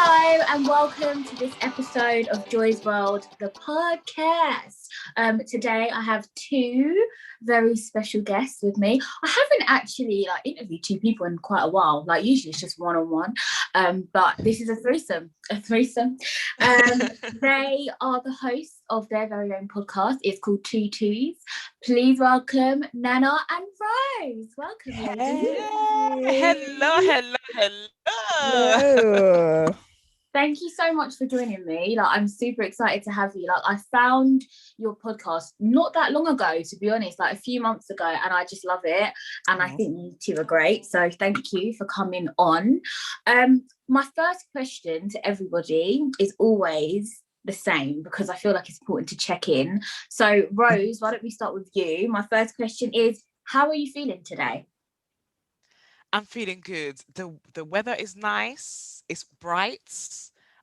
Hello and welcome to this episode of Joy's World, the podcast. Today I have two very special guests with me. I haven't actually interviewed two people in quite a while. Usually it's just one-on-one, but this is a threesome. They are the hosts of their very own podcast. It's called Two Twos. Please welcome Nana and Rose. Welcome, ladies. Hello. Thank you so much for joining me. I'm super excited to have you. I found your podcast not that long ago, to be honest, a few months ago, and I just love it. And I think you two are great. So thank you for coming on. My first question to everybody is always the same because I feel like it's important to check in. So Rose, why don't we start with you? My first question is, how are you feeling today? I'm feeling good. The weather is nice. It's bright.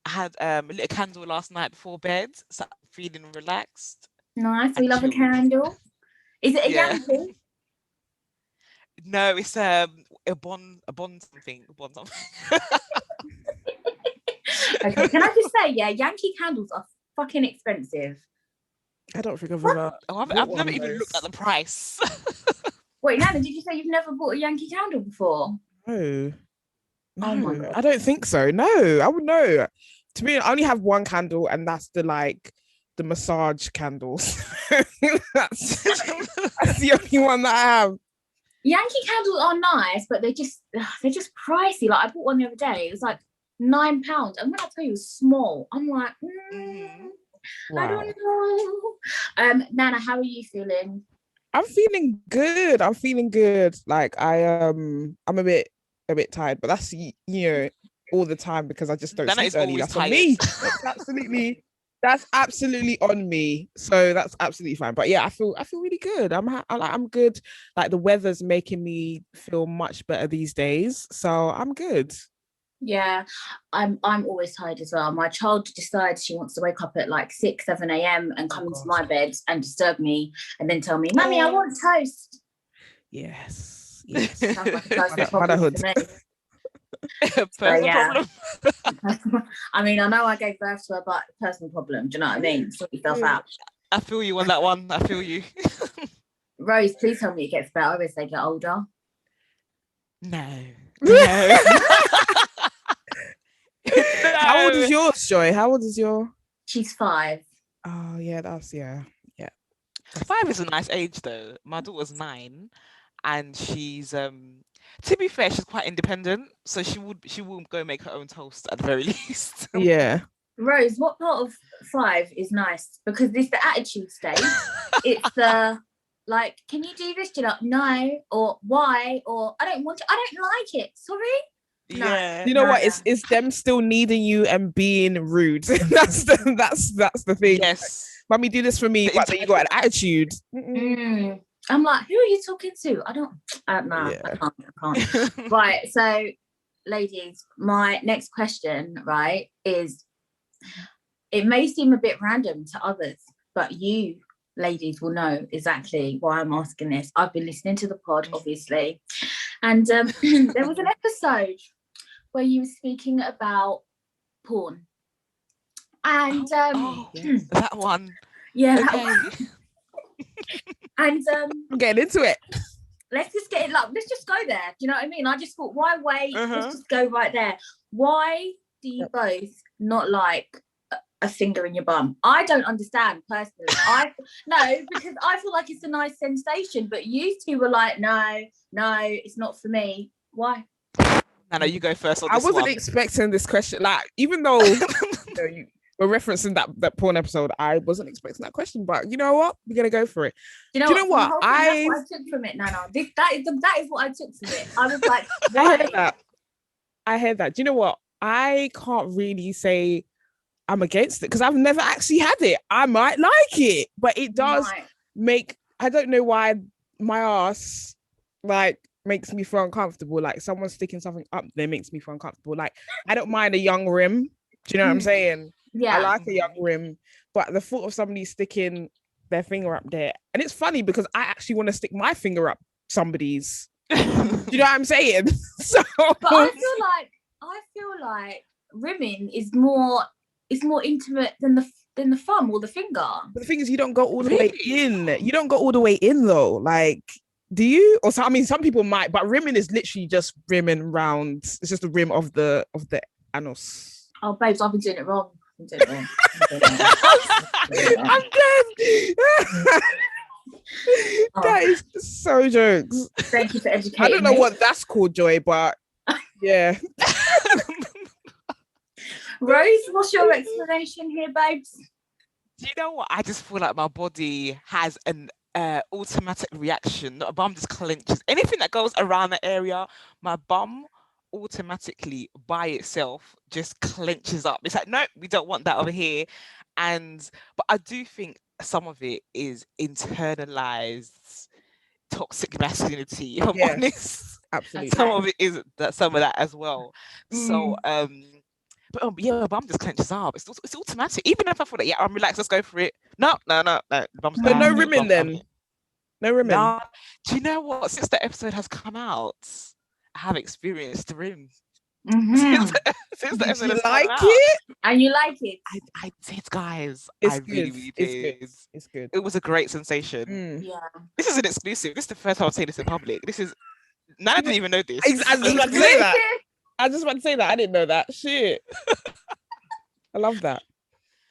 I had a little candle last night before bed, so I'm feeling relaxed. Nice. We love a candle. Is it a Yankee? No, it's a bond something. Okay. Can I just say, Yankee candles are fucking expensive. I don't think I've ever. I've never even looked at the price. Wait, Nana, did you say you've never bought a Yankee candle before? No. Oh my God. I don't think so. No, I would know. To me, I only have one candle, and that's the massage candles. that's the only one that I have. Yankee candles are nice, but they're just pricey. I bought one the other day. It was like £9, and when I tell you it was small, I'm like, wow. I don't know. Nana, how are you feeling? I'm feeling good. I'm a bit tired, but that's all the time because I just don't sleep early. That's on me. That's absolutely on me. So that's absolutely fine. But yeah, I feel really good. I'm good. The weather's making me feel much better these days. So I'm good. Yeah, I'm always tired as well. My child decides she wants to wake up at 6, 7 a.m. and come into my bed and disturb me and then tell me, Mummy, I want toast. Yes. Motherhood. Problem. I mean, I know I gave birth to her, but personal problem. Do you know what I mean? Sort yourself out. I feel you on that one. I feel you. Rose, please tell me it gets better as they get older. No. How old is yours, Joy? How old is your? She's 5. Oh yeah, that's. 5 is a nice age though. My daughter's 9, and she's to be fair, she's quite independent, so she will go make her own toast at the very least. Yeah. Rose, what part of 5 is nice? Because it's the attitude stage. It's the can you do this? You're like, no, or why, or I don't want to. I don't like it. Sorry. Yeah. You know what? It's them still needing you and being rude. that's the thing. Yes. Mommy, do this for me, but then you got an attitude. I'm like, who are you talking to? I can't. Right. So, ladies, my next question, right, is it may seem a bit random to others, but you ladies will know exactly why I'm asking this. I've been listening to the pod, obviously, and there was an episode where you were speaking about porn, and that one, that one. And I'm getting into it. Let's just get it. Let's just go there. Do you know what I mean? I just thought, why wait? Let's just go right there. Why do you both not like a finger in your bum? I don't understand personally. Because I feel like it's a nice sensation, but you two were like, no, it's not for me. Why? No, you go first on this. I wasn't one. expecting this question. Even though we're referencing that porn episode, I wasn't expecting that question. But you know what? We're gonna go for it. Do you know what? That's what I took from it, Nana. That is what I took from it. I was like, why? I heard that. Do you know what? I can't really say I'm against it because I've never actually had it. I might like it, but it does make. I don't know why my ass makes me feel uncomfortable. Someone sticking something up there makes me feel uncomfortable. I don't mind a young rim. Do you know what I'm saying? Yeah. I like a young rim, but the thought of somebody sticking their finger up there, and it's funny because I actually want to stick my finger up somebody's. Do you know what I'm saying? So, but I feel like rimming is more intimate than the thumb or the finger. But the thing is, you don't go all the way in. You don't go all the way in though. Like, do you? Or so, I mean, some people might, but rimming is literally just rimming round. It's just the rim of the anus. Oh, babes, I've been doing it wrong. I'm dead. That is so jokes. Thank you for educating I don't know me. what that's called, Joy, but yeah. Rose, what's your explanation here, babes? Do you know what? I just feel like my body has an automatic reaction. My bum just clenches. Anything that goes around the area, my bum automatically by itself just clenches up. It's like, no, we don't want that over here. But I do think some of it is internalized toxic masculinity, if I'm honest. Absolutely. Some of it is some of that as well. So but yeah, my bum just clenches up. It's automatic. Even if I feel like, yeah, I'm relaxed, let's go for it. No. Bum's So down, no rimming then. No rimming. No. Do you know what? Since the episode has come out, I have experienced the rim. Since the episode has come out. It? And you like it? I did, guys. It's I good. really did. It's good. It was a great sensation. Yeah. This is an exclusive. This is the first time I've seen this in public. Nana didn't even know this. I was just about to say that. I didn't know that. Shit. I love that.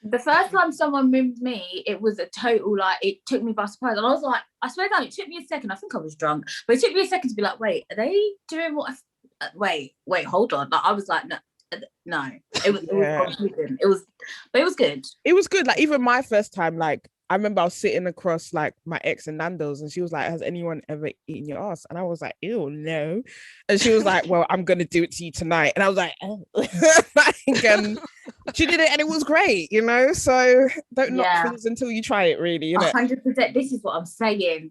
The first time someone rimmed me, it was a total, like, it took me by surprise. And I was like, I swear down, it took me a second. I think I was drunk. But it took me a second to be like, wait, are they doing what wait, hold on. Like, I was like, no. It was confusing. But it was good. It was good. Like, even my first time, like, I remember I was sitting across like my ex and Nando's, and she was like, has anyone ever eaten your ass? And I was like, ew, no. And she was like, well, I'm gonna do it to you tonight. And I was like, oh. She did it and it was great, you know. So don't knock things until you try it, really, you know. 100%. This is what I'm saying.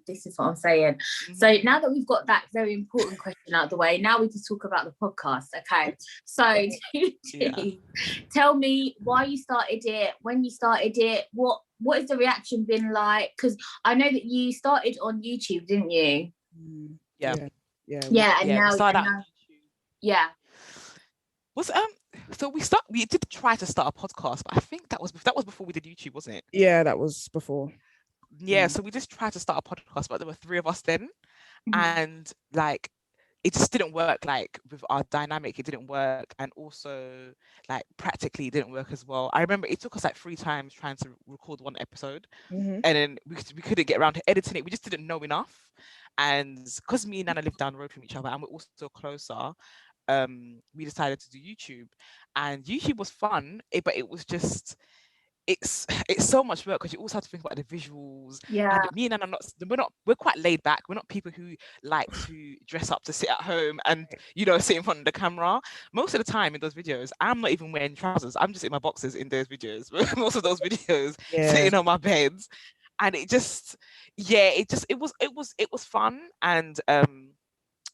So now that we've got that very important question out of the way, now we can talk about the podcast. Okay. So tell me why you started it, when you started it, what has the reaction been like? Because I know that you started on YouTube, didn't you? Yeah. Yeah. So we did try to start a podcast, but I think that was before we did YouTube, wasn't it? Yeah, that was before. Yeah, so we just tried to start a podcast, but there were 3 of us then, and like it just didn't work. Like with our dynamic, it didn't work, and also like practically it didn't work as well. I remember it took us like 3 times trying to record one episode, and then we couldn't get around to editing it. We just didn't know enough, and because me and Nana live down the road from each other, and we're also closer. We decided to do YouTube, and YouTube was fun, but it was just it's so much work because you also have to think about the visuals. Yeah. And me and Nana we're quite laid back. We're not people who like to dress up to sit at home and sit in front of the camera. Most of the time in those videos, I'm not even wearing trousers. I'm just in my boxers in those videos. Most of those videos sitting on my beds, and it was fun, and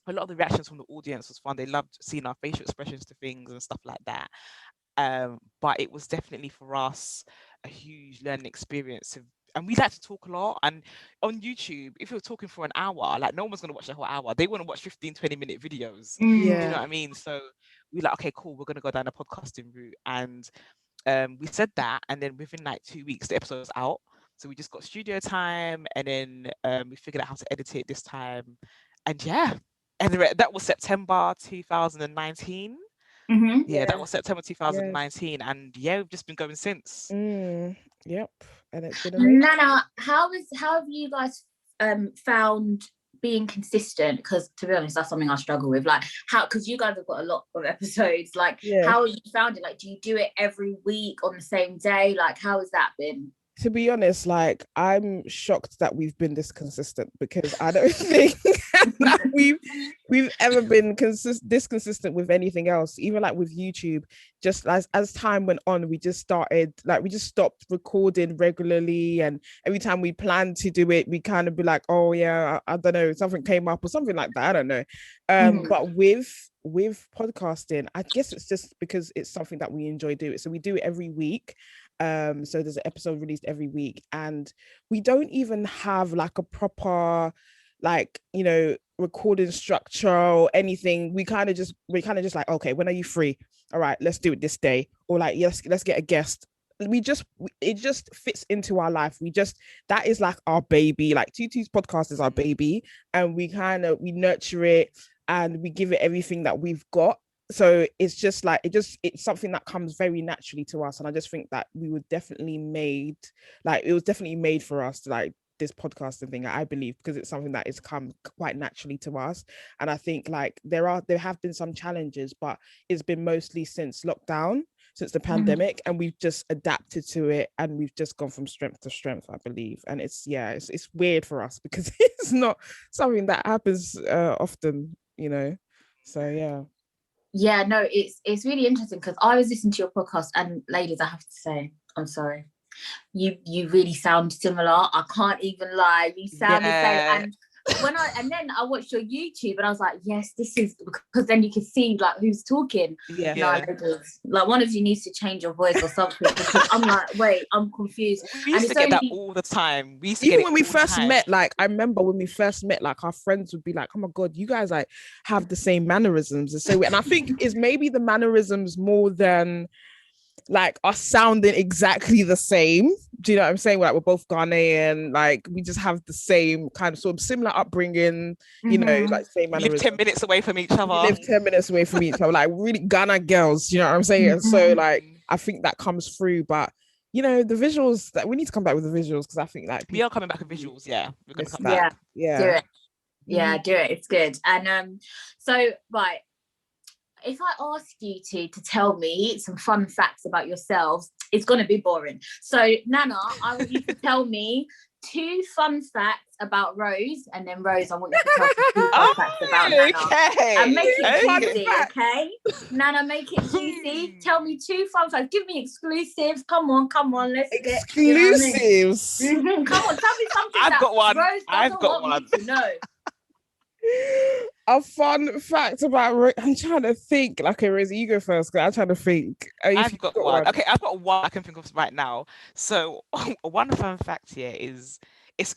a lot of the reactions from the audience was fun. They loved seeing our facial expressions to things and stuff like that. But it was definitely for us a huge learning experience. And we like to talk a lot. And on YouTube, if you're talking for an hour, like no one's going to watch the whole hour. They want to watch 15, 20-minute videos. Do you know what I mean? So we're like, okay, cool. We're going to go down the podcasting route. And we said that. And then within like 2 weeks, the episode was out. So we just got studio time. And then we figured out how to edit it this time. And and that was September 2019. That was September 2019, and we've just been going since. Yep, and it's been amazing. Nana, how have you guys found being consistent? Because to be honest, that's something I struggle with. Like, because you guys have got a lot of episodes. Like, how have you found it? Like, do you do it every week on the same day? Like, how has that been? To be honest, like, I'm shocked that we've been this consistent, because I don't think that we've ever been this consistent with anything else. Even like with YouTube, just as time went on, we just stopped recording regularly, and every time we planned to do it, we kind of be like, oh yeah, I don't know, something came up or something like that, I don't know. But with podcasting, I guess it's just because it's something that we enjoy doing, so we do it every week. So there's an episode released every week, and we don't even have like a proper like, you know, recording structure or anything. We kind of just like, okay, when are you free? All right, let's do it this day. Or like, yes, let's get a guest. It just fits into our life. That is like our baby. Like Tutu's podcast is our baby, and we nurture it and we give it everything that we've got. So it's just like it's something that comes very naturally to us. And I just think that it was definitely made for us to like this podcasting thing, I believe, because it's something that has come quite naturally to us. And I think like there have been some challenges, but it's been mostly since lockdown, since the pandemic, and we've just adapted to it, and we've just gone from strength to strength, I believe. And it's weird for us because it's not something that happens often, you know. So yeah, no, it's really interesting because I was listening to your podcast, and ladies, I have to say, I'm sorry, you really sound similar. I can't even lie, you sound the same. And then I watched your YouTube, and I was like, yes, this is, because then you can see like who's talking. Like one of you needs to change your voice or something, because I'm like, wait, I'm confused. We used to get that all the time. Even when we first met, like I remember when we first met, like our friends would be like, oh my god, you guys like have the same mannerisms. And I think it's maybe the mannerisms more than like us sounding exactly the same. Do you know what I'm saying? Like we're both Ghanaian, like we just have the same kind of sort of similar upbringing, you know, like same mannerisms. We live 10 minutes away from each other. Like really Ghana girls, you know what I'm saying? And so like I think that comes through, but you know, the visuals, that we need to come back with the visuals, because I think like we are coming back with visuals. We're gonna come back. Do it. Do it. It's good. And so right, if I ask you to tell me some fun facts about yourselves, it's going to be boring. So, Nana, I want you to tell me 2 fun facts about Rose, and then Rose, I want you to tell me 2 fun facts about Nana. And make it juicy, okay? Nana, make it juicy. Tell me 2 fun facts. Give me exclusives. Come on. Let's get exclusives. You know what I mean? Come on, tell me something. I've got one. Rose doesn't want me to know. A fun fact about I'm trying to think. Like, Rosie, you go first. I'm trying to think. I've got one. Okay, I've got one I can think of right now. So one fun fact here is it's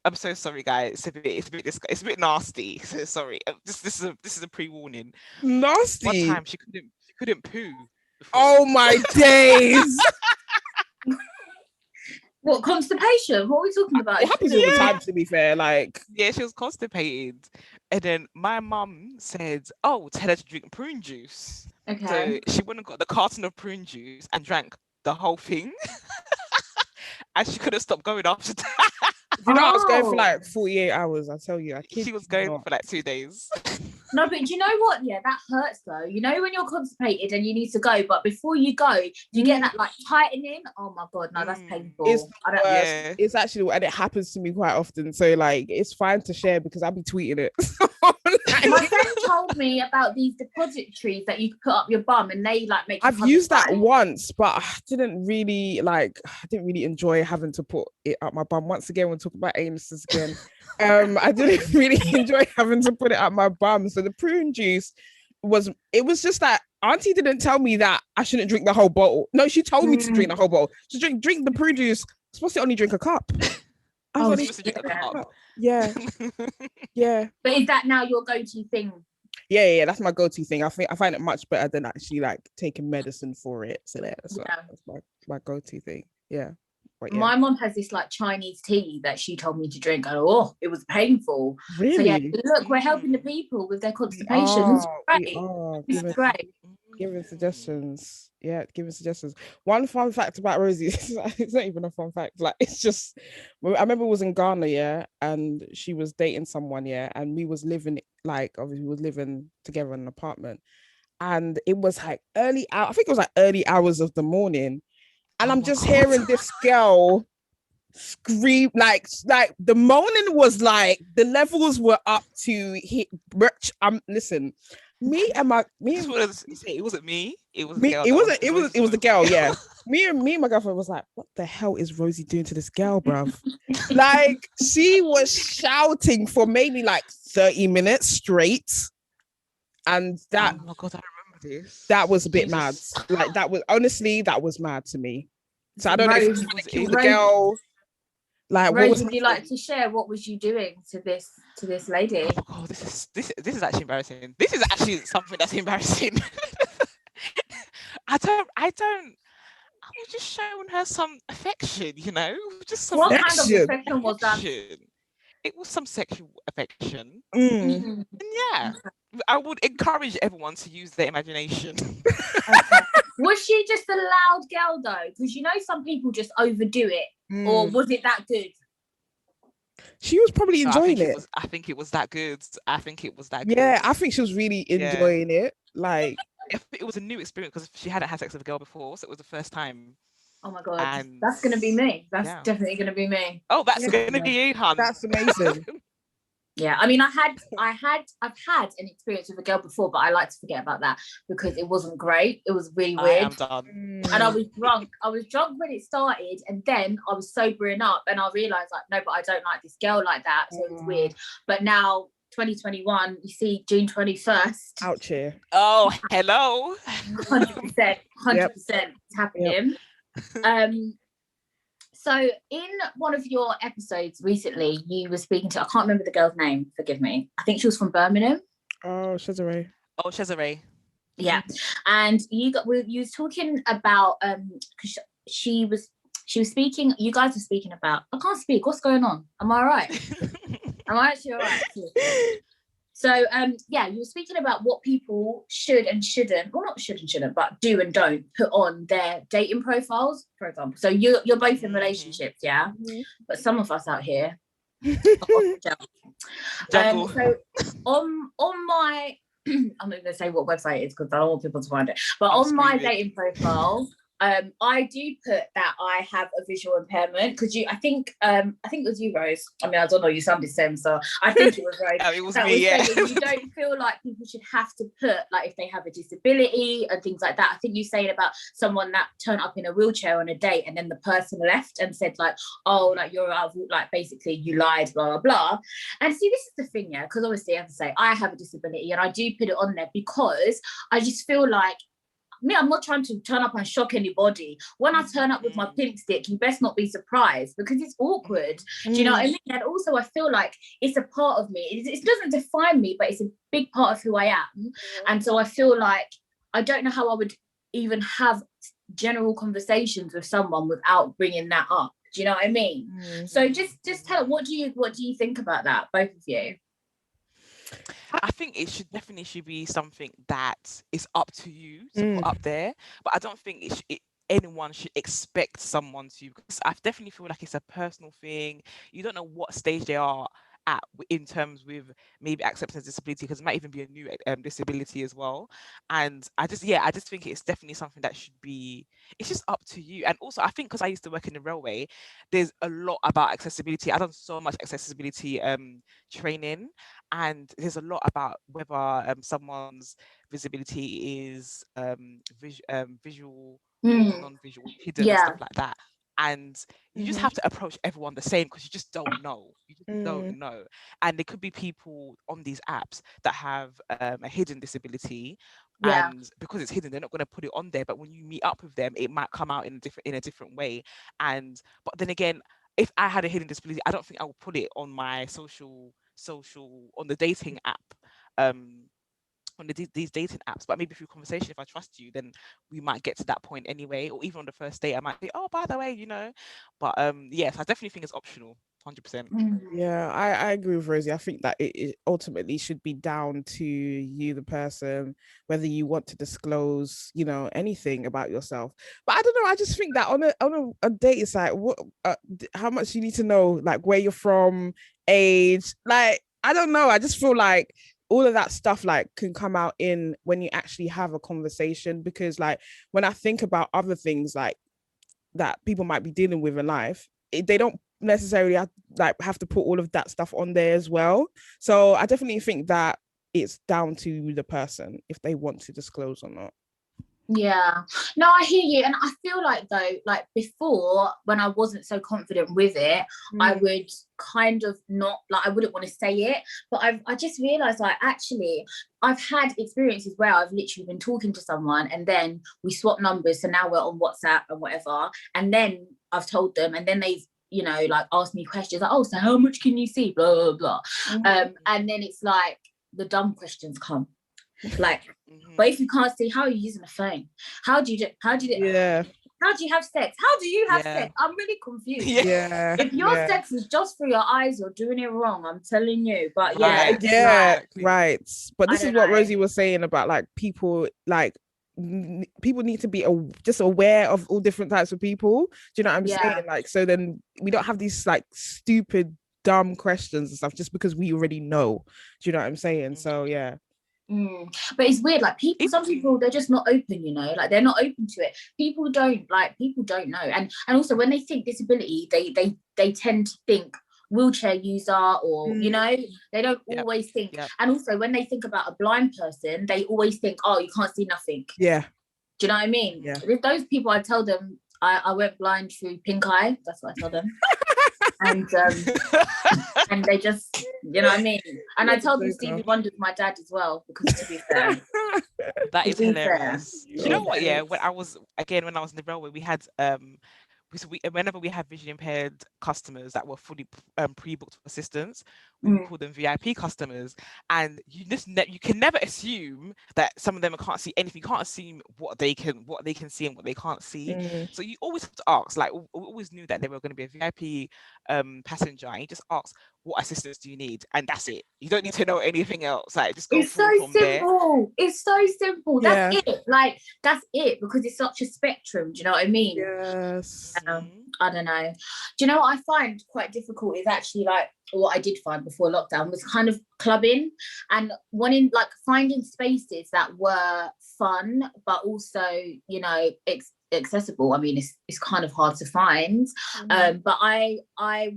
I'm so sorry, guys. It's a bit nasty. So sorry. This is a pre-warning. Nasty. One time she couldn't poo before. Oh my days. What, constipation? What are we talking about? It happens all the time, to be fair. Like, yeah, she was constipated, and then my mum said, "Oh, tell her to drink prune juice." Okay. So she went and got the carton of prune juice and drank the whole thing, and she couldn't stop going after that. You know, I was going for like 48 hours. I tell you, she was going for like 2 days. No, but do you know what? Yeah, that hurts though. You know when you're constipated and you need to go, but before you go, you get that like tightening. Oh my god, no, that's painful. It's actually, and it happens to me quite often. So like, it's fine to share because I'll be tweeting it. My friend told me about these depositories that you could put up your bum, and they like make. I've used that once, but I didn't really enjoy having to put it up my bum. Once again, we're talking about anuses again. I didn't really enjoy having to put it up my bum. So the prune juice was just that Auntie didn't tell me that I shouldn't drink the whole bottle. No, she told me to drink the whole bottle. So drink the prune juice. I'm supposed to only drink a cup. Yeah. Yeah. But is that now your go-to thing? Yeah, that's my go-to thing. I find it much better than actually like taking medicine for it. So that's my go-to thing. Yeah. But my mom has this like Chinese tea that she told me to drink. And, it was painful. Really? So yeah, look, we're helping the people with their constipation. It's great. Giving suggestions. Yeah, giving suggestions. One fun fact about Rosie, it's not even a fun fact. Like, it's just, I remember it was in Ghana, yeah, and she was dating someone, yeah, and we was living, like, obviously we was living together in an apartment. And it was like early hours of the morning. And I'm just hearing this girl scream, like the moaning was like, the levels were up to hit. Listen, it wasn't me. It was me. The girl It was the girl. Yeah. me and my girlfriend was like, what the hell is Rosie doing to this girl, bruv? Like, she was shouting for maybe like 30 minutes straight. And that, oh my god, I remember this. That was a bit mad. Like, that was mad to me. So I don't know if it was the girl. Like, Rose, would you like to share what was you doing to this lady? Oh, this is actually embarrassing. This is actually something that's embarrassing. I was just showing her some affection, just some What kind of affection was that? It was some sexual affection. Mm. And yeah, I would encourage everyone to use their imagination. Okay. Was she just a loud girl though? Because some people just overdo it. Or was it that good? She was probably enjoying it. I think it was that good. I think she was really enjoying it. Like, it was a new experience because she hadn't had sex with a girl before, so it was the first time. Oh my god, that's gonna be me. That's definitely gonna be me. Oh, that's gonna be you, hun. That's amazing. Yeah, I mean, I've had an experience with a girl before, but I like to forget about that because it wasn't great. It was really weird. I am done. And I was drunk. I was drunk when it started, and then I was sobering up, and I realized no, but I don't like this girl like that. So it was weird. But now, 2021, you see, June 21st. Out here. Oh, hello. 100%. It's happening. So in one of your episodes recently, you were speaking to, I can't remember the girl's name, forgive me. I think she was from Birmingham. Oh, Cesare. Yeah. And you was talking about because she was speaking, you guys were speaking about, I can't speak, what's going on? Am I all right? Am I actually all right? So, you were speaking about what people should and shouldn't, well, not should and shouldn't, but do and don't put on their dating profiles, for example. So you're both in relationships, yeah? Mm-hmm. But some of us out here jungle. So on my, I'm not going to say what website it is because I don't want people to find it, but on my dating profile, I do put that I have a visual impairment because I think it was you, Rose. I mean, I don't know, you sounded same, so I think it was Rose. It was me, yeah. You don't feel like people should have to put if they have a disability and things like that. I think you saying about someone that turned up in a wheelchair on a date and then the person left and said you're out, basically you lied, blah blah blah. And see, this is the thing, yeah, because obviously I have to say I have a disability and I do put it on there because I just feel like I'm not trying to turn up and shock anybody. When I turn up with my pink stick, you best not be surprised because it's awkward. Do you know what I mean? And also I feel like it's a part of me. It doesn't define me, but it's a big part of who I am. And so I feel like I don't know how I would even have general conversations with someone without bringing that up. Do you know what I mean? So just tell, what do you think about that, both of you? I think it should be something that is up to you to put up there, but I don't think anyone should expect someone to, because I definitely feel like it's a personal thing. You don't know what stage they are at in terms with maybe acceptance of disability, because it might even be a new disability as well. And I just think it's definitely something that should be, it's just up to you. And also I think because I used to work in the railway, there's a lot about accessibility. I've done so much accessibility training, and there's a lot about whether someone's visibility is visual or non-visual, hidden and stuff like that. And you just have to approach everyone the same because you just don't know. Don't know. And there could be people on these apps that have a hidden disability, and because it's hidden, they're not going to put it on there. But when you meet up with them, it might come out in a different way. But then again, if I had a hidden disability, I don't think I would put it on my social on the dating app. On these dating apps, but maybe through conversation, if I trust you, then we might get to that point anyway. Or even on the first date, I might say, oh, by the way, but yes, I definitely think it's optional, 100%. Yeah, I agree with Rosie. I think that it ultimately should be down to you, the person, whether you want to disclose anything about yourself. But I don't know, I just think that on a dating site, how much you need to know, like where you're from, age, like I don't know, I just feel like all of that stuff can come out in when you actually have a conversation, because when I think about other things that people might be dealing with in life, they don't necessarily have to put all of that stuff on there as well. So I definitely think that it's down to the person if they want to disclose or not. Yeah, no, I hear you. And I feel like though, before, when I wasn't so confident with it, I would kind of not, I wouldn't want to say it, but I just realized actually I've had experiences where I've literally been talking to someone and then we swap numbers, so now we're on WhatsApp and whatever, and then I've told them, and then they've you know, like ask me questions like, oh, so how much can you see, blah blah blah. And then it's like the dumb questions come, like, but if you can't see, how are you using a phone? How do you how do you have sex? How do you have sex? I'm really confused. If your sex is just for your eyes, you're doing it wrong, I'm telling you. But right. But this is what Rosie was saying about like people, like people need to be just aware of all different types of people. Do you know what I'm saying? Like, so then we don't have these like stupid dumb questions and stuff just because we already know. Do you know what I'm saying? So yeah. But it's weird, like some people, they're just not open, you know, like they're not open to it. People don't know, and also when they think disability, they tend to think wheelchair user, or you know, they don't always think. And also when they think about a blind person, they always think, oh, you can't see nothing. Do you know what I mean? With those people, I tell them I went blind through pink eye. That's what I tell them. And they just, you know what I mean? And I told them Stevie Wonder's my dad as well, because to be fair, that is hilarious. Do you know what? Yeah, when I was in the railway, we had whenever we have vision impaired customers that were fully pre-booked for assistance, we would call them VIP customers, and you can never assume that some of them can't see anything. You can't assume what they can see and what they can't see. So you always have to ask. Like, we always knew that they were going to be a VIP passenger, and you just ask, what assistance do you need? And that's it. You don't need to know anything else. Like, just go from there. It's so simple. That's it. Like, that's it, because it's such a spectrum. Do you know what I mean? Yes. I don't know. Do you know what I find quite difficult is actually, like, what I did find before lockdown was kind of clubbing and finding spaces that were fun, but also, you know, accessible. I mean, it's kind of hard to find. But I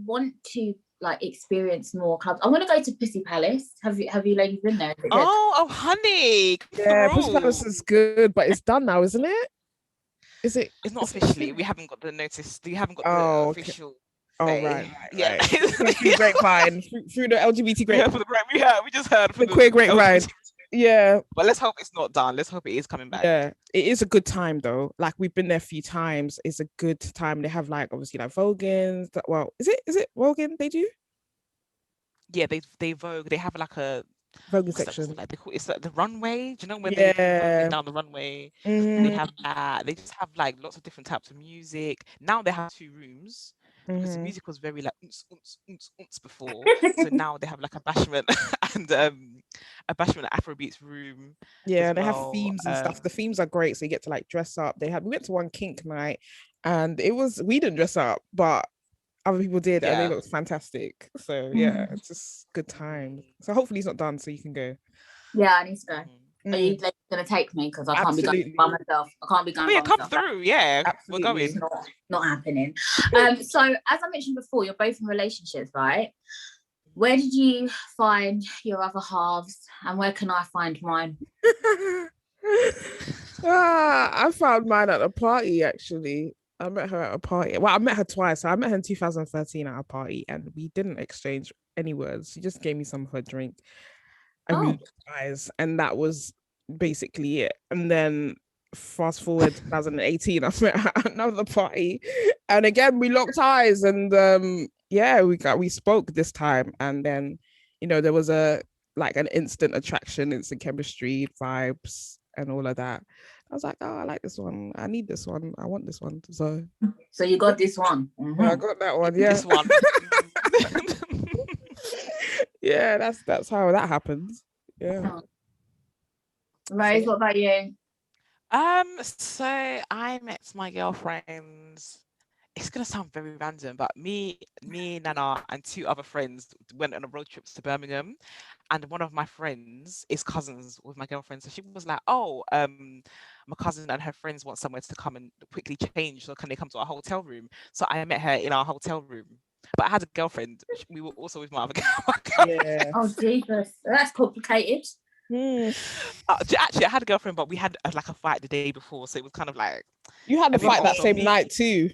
want to like experience more clubs. I want to go to Pussy Palace. Have you ladies been there? Oh, honey. Pussy Palace is good, but it's done now, isn't it? Is it? It's not officially. We haven't got the notice. You haven't got the official. Oh, right. Through grapevine, through the LGBT grapevine. We just heard from the queer grapevine. Yeah. But let's hope it's not done. Let's hope it is coming back. Yeah, it is a good time though. Like, we've been there a few times. It's a good time. They have like obviously like Vogans. Well, is it Vogan they do? Yeah, they Vogue. They have like a Vogan section. Like it's like the runway. Do you know when they go down the runway? They have that. They just have like lots of different types of music. Now they have 2 rooms. Because the music was very like before, so now they have like a bashment and Afrobeats room. Yeah, they have themes and stuff. The themes are great, so you get to like dress up. We went to one kink night, and we didn't dress up, but other people did, and they looked fantastic. So yeah, it's just good time. So hopefully it's not done, so you can go. Yeah, I need to go. Are you like going to take me? Because I can't be going by myself. I can't be going by myself. Come through. Yeah, absolutely. We're going. It's not happening. So as I mentioned before, you're both in relationships, right? Where did you find your other halves, and where can I find mine? I found mine at a party, actually. I met her at a party. Well, I met her twice. I met her in 2013 at a party, and we didn't exchange any words. She just gave me some of her drink. And that was basically it. And then fast forward 2018, I met her at another party, and again we locked eyes, and we spoke this time, and then, you know, there was an instant attraction, instant chemistry, vibes, and all of that. I was like, oh, I like this one. I need this one. I want this one. So you got this one. I got that one. Yeah, this one. Yeah, that's how that happens. Yeah. Rose, what about you? So I met my girlfriends. It's gonna sound very random, but me, Nana, and 2 other friends went on a road trip to Birmingham, and one of my friends is cousins with my girlfriend. So she was like, "Oh, my cousin and her friends want somewhere to come and quickly change. So can they come to our hotel room?" So I met her in our hotel room. But I had a girlfriend. We were also with my other girlfriend. Yeah. Oh Jesus, that's complicated. Actually, I had a girlfriend, but we had a fight the day before, so it was kind of like you had a fight that same night too.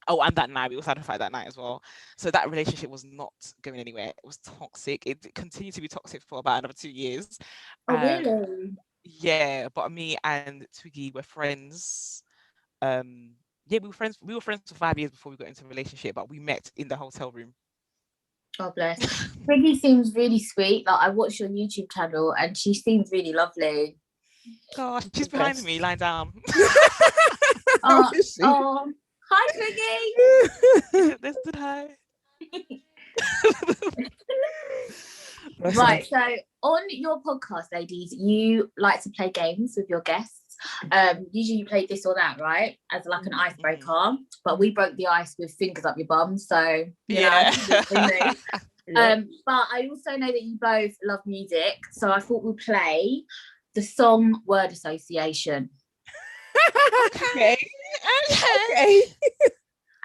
Oh, and that night we also had a fight that night as well. So that relationship was not going anywhere. It was toxic. It continued to be toxic for about another 2 years. Oh really? Yeah, but me and Twiggy were friends. Yeah, we were friends. We were friends for 5 years before we got into a relationship, but we met in the hotel room. Oh bless. Piggy seems really sweet. Like I watched your YouTube channel and she seems really lovely. Gosh, she's behind me, lying down. Oh, hi Piggy. Let's do hi. Right, so on your podcast, ladies, you like to play games with your guests. Usually you play this or that, right? As like an icebreaker, but we broke the ice with fingers up your bum, so you know. But I also know that you both love music, so I thought we'd play the song word association. Okay.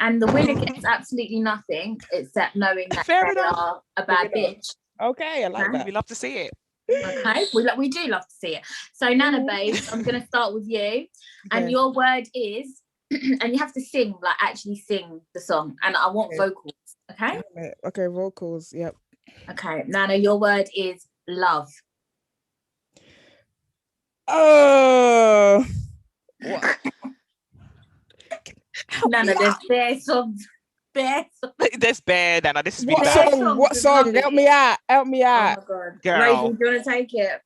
And the winner gets absolutely nothing except knowing that they are a bad bitch. Okay, I like that. We love to see it. Okay, we do love to see it. So Nana, babes, I'm going to start with you, and your word is, and you have to sing, like actually sing the song, and I want vocals. Okay. Okay, vocals. Yep. Okay, Nana, your word is love. Oh. What? Nana, there's bare songs. There's bare, Nana. This is what song? What song? Help me out. Help me out. Oh my God. Girl. Rachel, do you want to take it?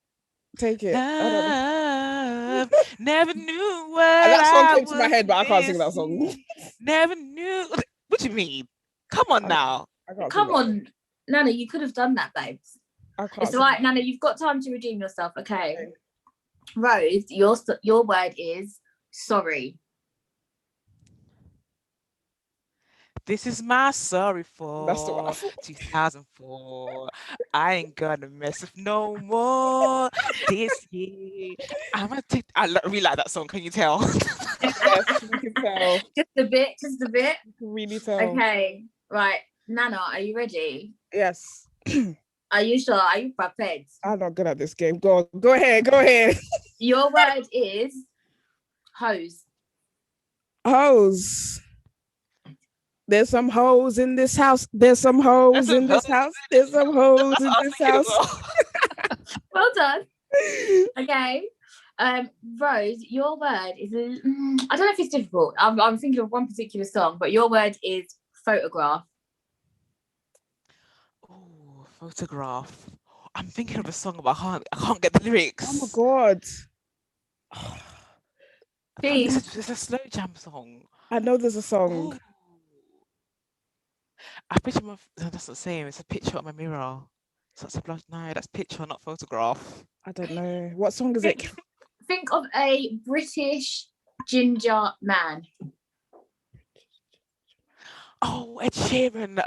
Take it. Love, never knew what that song came to my head, but I can't sing that song. Never knew. What do you mean? Come on now. Come on, Nana, you could have done that, babes. It's right, Nana, you've got time to redeem yourself. Okay. Rose, your word is sorry. This is my sorry for That's the one I thought. 2004. I ain't gonna mess with no more this year. I really like that song. Can you tell? Yes, you can tell. Just a bit. You can really tell. Okay, right. Nana, are you ready? Yes. Are you sure? Are you prepared? I'm not good at this game. Go ahead. Your word is hose. Hose. There's some hoes in this house. There's some hoes in this house. There's some hoes in this house. Well done. Okay. Rose, your word is I don't know if it's difficult. I'm thinking of one particular song, but your word is photograph. Oh, photograph. I'm thinking of a song, but I can't get the lyrics. Oh my God. It's a slow jam song. I know there's a song. Oh. I picture no, that's not the same. It's a picture of my mirror. So that's a blush. No, that's picture, not photograph. I don't know. What song is it? Think of a British ginger man. Oh, Ed Sheeran.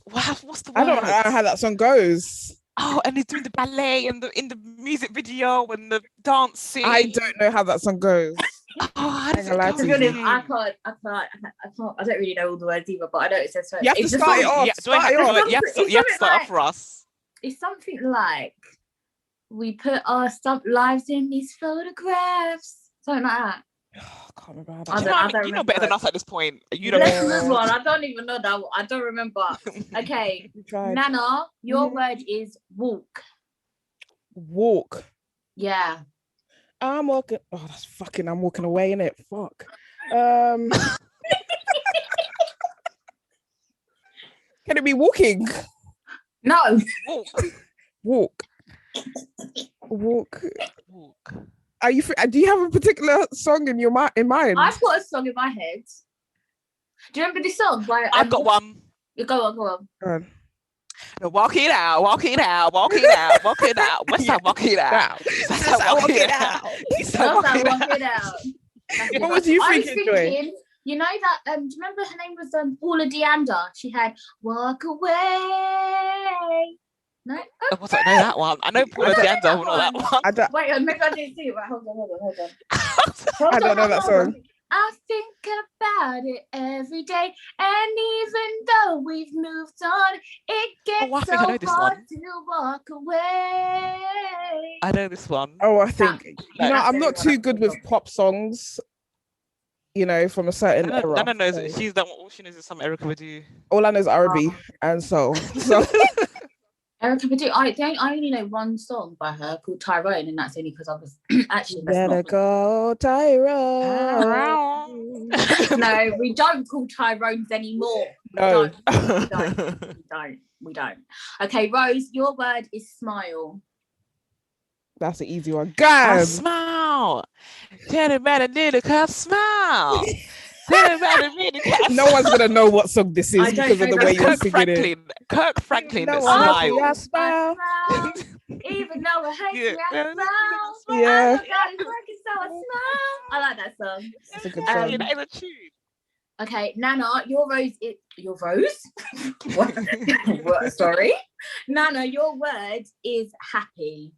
What's the word? I don't know how that song goes. Oh, and he's doing the ballet and in the music video and the dancing. I don't know how that song goes. Oh, how does it go? I don't really know all the words either, but I know it says. You have to start it off. You have to start off for us. It's something like, we put our lives in these photographs. Something like that. Oh, I can't remember. I don't you know better than us at this point. You don't know. I don't even know that. I don't remember. Okay, Nana, your word is walk. Walk. Yeah. I'm walking. Oh, that's fucking. I'm walking away, innit? Fuck. Can it be walking? No. Walk. Are you? Do you have a particular song in mind? I've got a song in my head. Do you remember this song? I've got one. Go on. Walk it out. What's that? Walk it out. Walk it out. Walk it out. What was you thinking, Joy? You know that? Do you remember her name was Paula Deander? She had "Walk Away." No, I don't know that one. I know Paula Deander, but not that one. Wait, maybe I didn't see it. Right, hold on. I don't know that song. I think about it every day, and even though we've moved on, it gets so hard to walk away. I know this one. Oh, I think I'm not too good with pop songs. You know, from a certain era. Nana knows it. She's done all she knows is some Erica Badu. All I know is Arabi, and so. Erica Badu. I only know one song by her called Tyrone, and that's only because I was actually Better go, Tyrone. No, we don't call Tyrones anymore. No. We don't. Okay, Rose, your word is smile. That's an easy one. I Guys. smile. Tell about a little cup smile. Tell about a little cup. No one's gonna know what song this is I don't because of know the that way you're Kirk singing it. Franklin. Kirk Franklin. No Smile. one else, yeah, smile. Even though it hates me, I Yeah. smile. Yeah. I look at it working, so I smile. I like that song. That's a good Yeah, song. that is a tune. Okay, Nana, your rose? What? Sorry, Nana, your word is happy.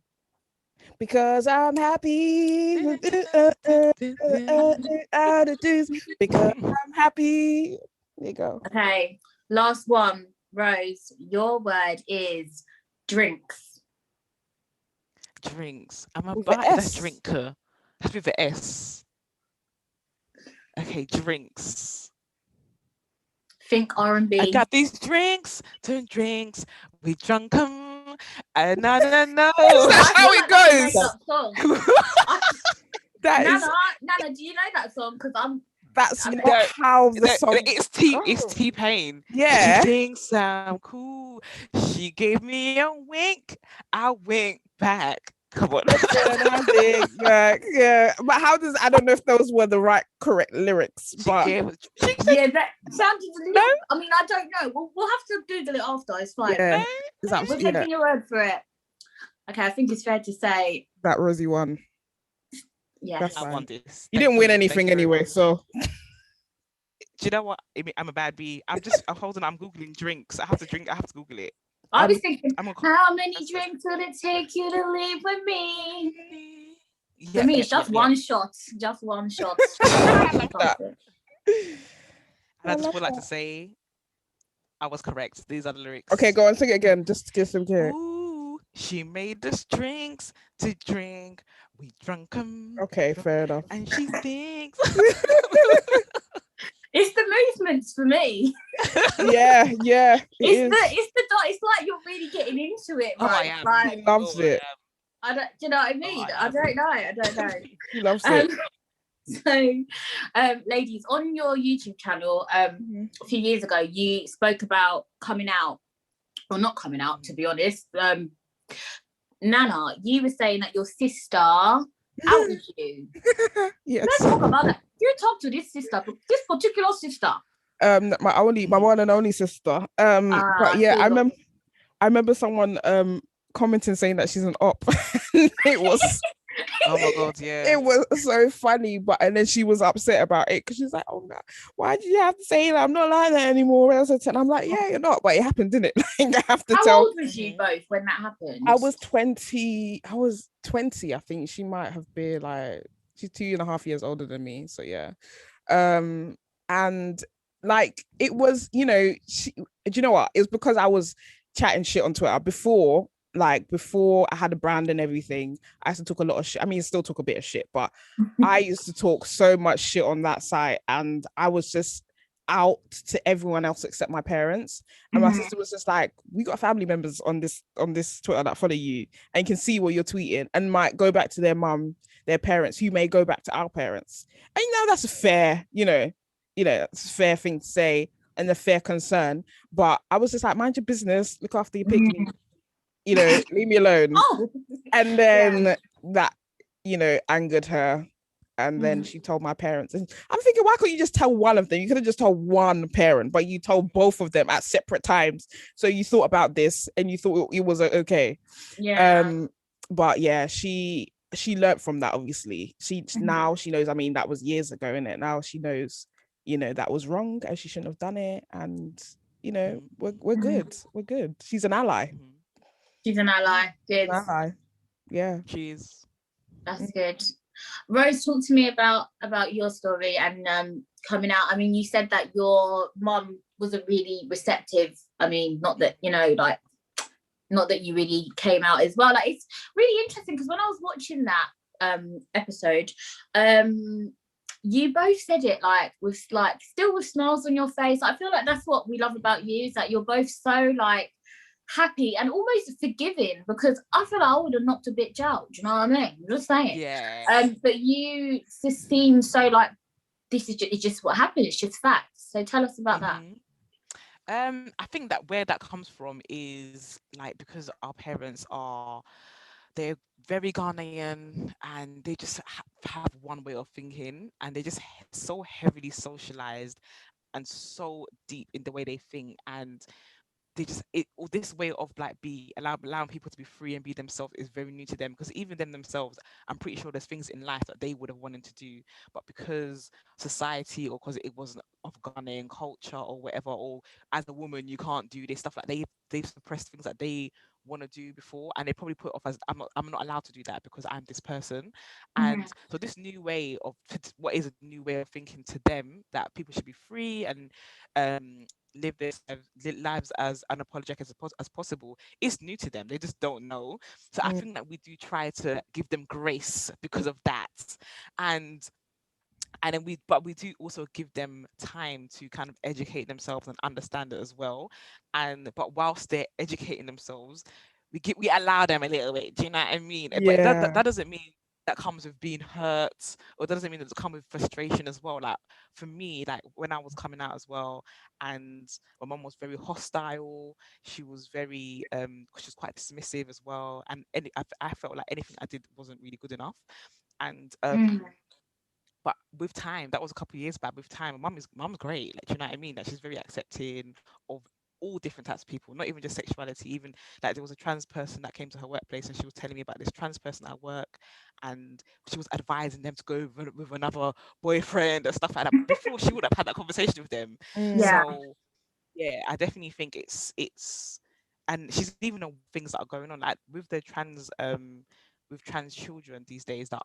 Because I'm happy. Because I'm happy. There you go. Okay, last one, Rose. Your word is drinks. Drinks. I'm a With the that's S. drinker. That's with the S. Okay, drinks. Think R&B. I got these drinks, drinks. We drunk them. And no. That's how it goes. That is. Nana, do you know that song? Because That's not how the song. It's T-Pain. Yeah. She thinks I'm cool. She gave me a wink. I wink back. Come on. Yeah. But how does I don't know if those were the correct lyrics, but yeah, that sounded a little. I mean, I don't know. We'll have to Google it after. It's fine. Yeah, we're taking your word for it. Okay, I think it's fair to say that Rosie won. Yeah, that's I fine. won this. You didn't win anything anyway, so. Do you know what? I'm a bad bee. I'm holding. I'm googling drinks. I have to Google it. I was thinking, how many drinks would it take you to leave with me? For me, it's just one shot. Just one shot. I love that. And I just would like to say, I was correct. These are the lyrics. Okay, go on, sing it again. Just to give some care. Ooh, she made us drinks to drink. We drunk them. Okay, fair enough. And she thinks. It's the movements for me. Yeah. It's like you're really getting into it, right? Oh, I am. Like, he loves it. Do you know what I mean? I don't know. He loves it. So, ladies, on your YouTube channel, a few years ago, you spoke about coming out, or not coming out, to be honest. Nana, you were saying that your sister outed you. Yes. Let's talk about that. You talk to this sister, this particular sister. My one and only sister. But yeah, I remember someone commenting saying that she's an op. It was. Oh my god, yeah. It was so funny, and then she was upset about it because she's like, "Oh no, why did you have to say that? I'm not like that anymore." And I'm like, "Yeah, you're not," but it happened, didn't it? I have to tell. How old was you both when that happened? I was 20. I think she might have been like, she's 2.5 years older than me. So yeah, and like it was, do you know what? It was because I was chatting shit on Twitter before I had a brand and everything. I used to talk a lot of shit. I mean, still talk a bit of shit, but I used to talk so much shit on that site, and I was just out to everyone else except my parents. And my sister was just like, "We got family members on this Twitter that follow you and can see what you're tweeting, and might go back to their mum, their parents, who may go back to our parents." And that's a fair, it's a fair thing to say and a fair concern. But I was just like, mind your business, look after your picnic. Leave me alone. And then that, angered her. And then she told my parents. And I'm thinking, why couldn't you just tell one of them? You could have just told one parent, but you told both of them at separate times. So you thought about this and you thought it was okay. Yeah. But yeah, she learned from that, obviously. Now she knows, I mean, that was years ago, innit? Now she knows, that was wrong and she shouldn't have done it. And, we're good. We're good. She's an ally. She's an ally. Good. An ally. Yeah. Cheers. That's good. Rose, talk to me about your story and coming out. I mean, you said that your mum wasn't really receptive. I mean, not that you really came out as well. Like, it's really interesting because when I was watching that episode, you both said it with still with smiles on your face. I feel like that's what we love about you, is that you're both so happy and almost forgiving, because I feel like I would have knocked a bitch out. Do you know what I mean? I'm just saying. Yeah. But you just seem so like, this is just, it's just what happened. It's just facts. So tell us about that. I think that where that comes from is like because our parents they're very Ghanaian, and they just have one way of thinking, and they're just so heavily socialized and so deep in the way they think, and they just this way of like allowing people to be free and be themselves is very new to them, because even them themselves, I'm pretty sure there's things in life that they would have wanted to do, but because society, or because it wasn't of Ghanaian culture or whatever, or as a woman you can't do this stuff, like they've suppressed things that they want to do before, and they probably put off as I'm not allowed to do that because I'm this person. And so this new way of what is a new way of thinking to them, that people should be free and live their lives as unapologetic as possible, is new to them. They just don't know. So I think that we do try to give them grace because of that, and then we do also give them time to kind of educate themselves and understand it as well. But whilst they're educating themselves, we allow them a little bit. Do you know what I mean? But that doesn't mean that comes with being hurt, or that doesn't mean that it comes with frustration as well. Like for me, like when I was coming out as well, and my mum was very hostile. She was very she was quite dismissive as well, and I felt like anything I did wasn't really good enough. And but with time, that was a couple of years back. With time, mum's great. Like, do you know what I mean? Like, she's very accepting of all different types of people, not even just sexuality. Even like there was a trans person that came to her workplace, and she was telling me about this trans person at work, and she was advising them to go with another boyfriend and stuff like that. Before she would have had that conversation with them. So yeah, I definitely think it's, and she's even on things that are going on, like with trans children these days, that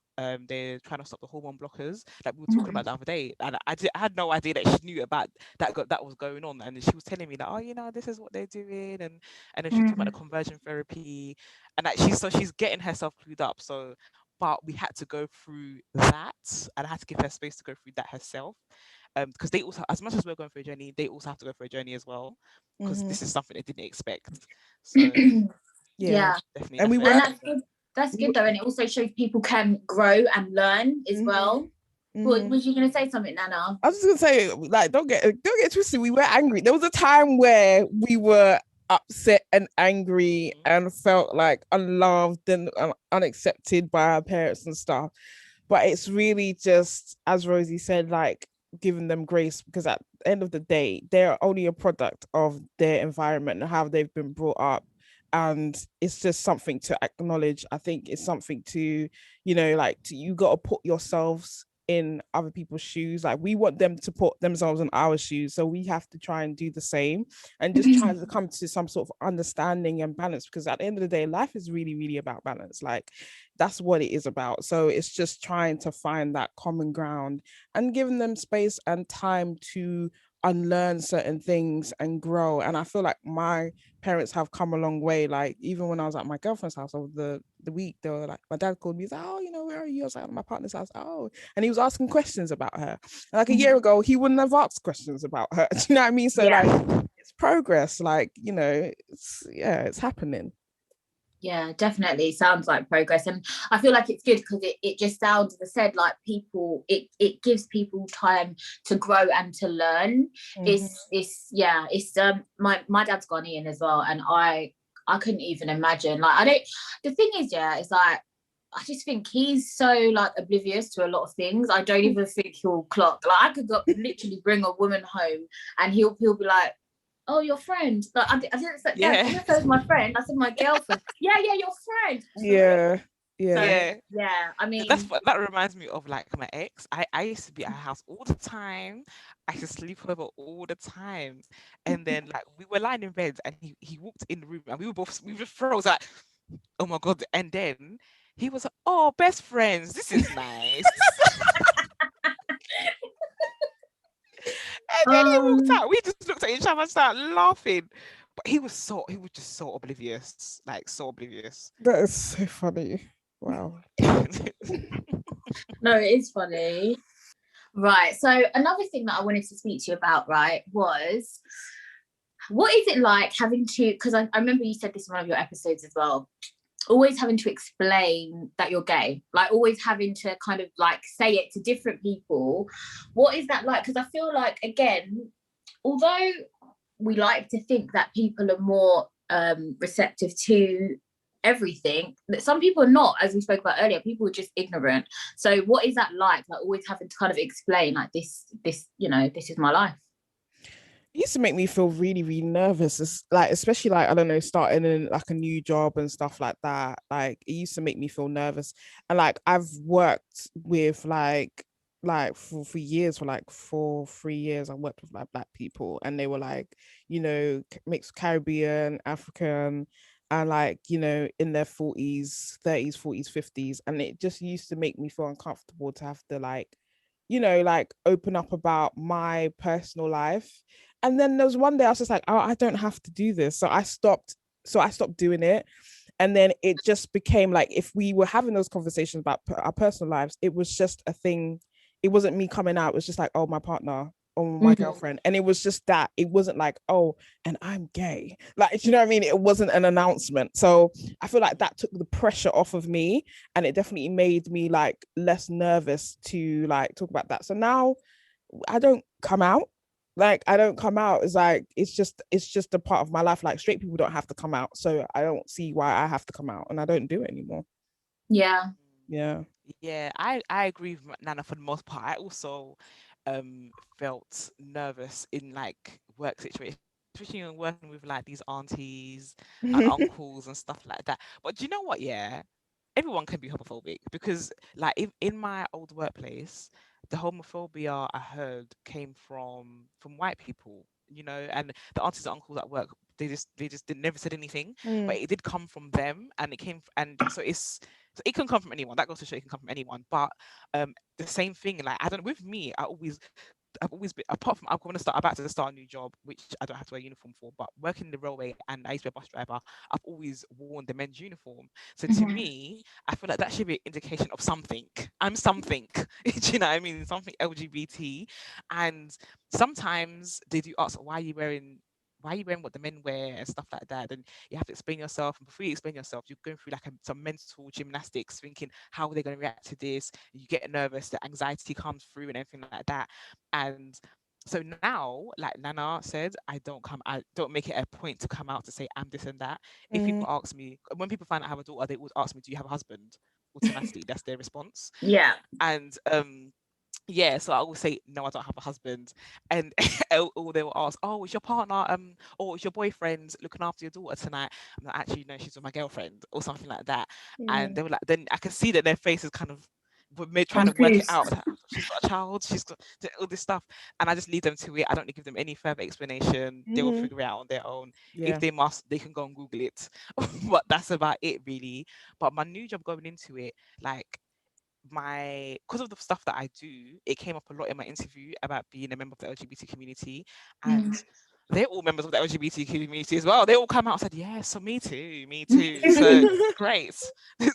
they're trying to stop the hormone blockers. Like we were talking about the other day, and I had no idea that she knew about that was going on, and she was telling me that, oh, this is what they're doing, and then she was talking about the conversion therapy, and like she's getting herself clued up. So, but we had to go through that, and I had to give her space to go through that herself, because they also, as much as we're going through a journey, they also have to go through a journey as well, because this is something they didn't expect. So Yeah, definitely, and that's good. That's good though, and it also shows people can grow and learn as well. Was you going to say something, Nana? I was just gonna say, like, don't get twisted. We were angry. There was a time where we were upset and angry and felt like unloved and unaccepted by our parents and stuff. But it's really just, as Rosie said, like giving them grace, because at the end of the day, they're only a product of their environment and how they've been brought up. And it's just something to acknowledge. I think it's something to, you got to put yourselves in other people's shoes. Like, we want them to put themselves in our shoes, so we have to try and do the same, and just try to come to some sort of understanding and balance, because at the end of the day, life is really, really about balance. Like, that's what it is about. So it's just trying to find that common ground and giving them space and time to unlearn certain things and grow. And I feel like my parents have come a long way. Like, even when I was at my girlfriend's house over the week, they were like, my dad called me, he's like, oh, where are you? I was like, at my partner's house. Oh, and he was asking questions about her. And like a year ago, he wouldn't have asked questions about her. Do you know what I mean? So like, it's progress. Like, it's happening. Yeah, definitely sounds like progress, and I feel like it's good because it just sounds, as I said, like people, it gives people time to grow and to learn. It's my dad's Ghanaian as well, and I couldn't even imagine, like, I don't, the thing is, it's like, I just think he's so like oblivious to a lot of things. I don't even think he'll clock. Like, I could literally bring a woman home and he'll be like, oh, your friend. Like, I didn't say, Dad, I didn't say my friend. I said my girlfriend. Yeah, your friend. Yeah. So, I mean, that reminds me of like my ex. I used to be at her house all the time. I used to sleep over all the time, and then like we were lying in bed, and he walked in the room, and we were froze, like, oh my god. And then he was like, oh, best friends, this is nice. And then he walked out. We just looked at each other and started laughing. But he was just so oblivious, like so oblivious. That is so funny. Wow. No, it is funny. Right. So another thing that I wanted to speak to you about, right, was what is it like having to, because I remember you said this in one of your episodes as well, always having to explain that you're gay, like always having to kind of like say it to different people. What is that like? Because I feel like, again, although we like to think that people are more receptive to everything, that some people are not, as we spoke about earlier. People are just ignorant. So what is that like always having to kind of explain like this you know, this is my life? It used to make me feel really, really nervous. It's like, especially like, I don't know, starting in like a new job and stuff like that. Like it used to make me feel nervous. And like I've worked with for years, for like 3 years, I worked with like black people, and they were like, you know, mixed Caribbean, African, and like, you know, in their 40s, 30s, 40s, 50s. And it just used to make me feel uncomfortable to have to like, you know, like open up about my personal life. And then there was one day I was just like, oh, I don't have to do this. So I stopped doing it. And then it just became like, if we were having those conversations about our personal lives, it was just a thing. It wasn't me coming out. It was just like, oh, my partner or my girlfriend. And it was just that. It wasn't like, oh, and I'm gay. Like, you know what I mean? It wasn't an announcement. So I feel like that took the pressure off of me, and it definitely made me like less nervous to like talk about that. So now I don't come out. Like I don't come out. It's like it's just a part of my life. Like straight people don't have to come out. So I don't see why I have to come out, and I don't do it anymore. Yeah. Yeah. Yeah, I agree with Nana for the most part. I also felt nervous in like work situations, especially when working with like these aunties and uncles and stuff like that. But do you know what? Yeah, everyone can be homophobic, because like in my old workplace, the homophobia I heard came from white people, you know, and the aunties and uncles at work, they just did never said anything, but it did come from them, and it came and so it can come from anyone. That goes to show it can come from anyone. But the same thing, like I don't know, with me, I've always been, apart from, I'm about to start a new job, which I don't have to wear a uniform for, but working in the railway, and I used to be a bus driver, I've always worn the men's uniform. So to me, I feel like that should be an indication of something. I'm something. Do you know what I mean? Something LGBT. And sometimes they do ask, why are you wearing what the men wear and stuff like that? And you have to explain yourself. And before you explain yourself, you're going through like some mental gymnastics, thinking how are they going to react to this. You get nervous, the anxiety comes through and everything like that. And so now, like Nana said, I don't make it a point to come out to say I'm this and that. If people ask me, when people find out I have a daughter, they always ask me, do you have a husband? Automatically, that's their response. Yeah. And yeah, so I always say no, I don't have a husband, and or they will ask, oh, is your partner or is your boyfriend looking after your daughter tonight? I'm like, actually no, she's with my girlfriend or something like that. And they were like, then I can see that their faces kind of trying to work it out. Like, she's got a child, she's got all this stuff, and I just leave them to it. I don't give them any further explanation. They will figure it out on their own. Yeah. If they must, they can go and Google it. But that's about it really. But my new job, going into it, like because of the stuff that I do, it came up a lot in my interview about being a member of the LGBT community, and they're all members of the LGBT community as well. They all come out and said, yeah, so me too, me too. So great.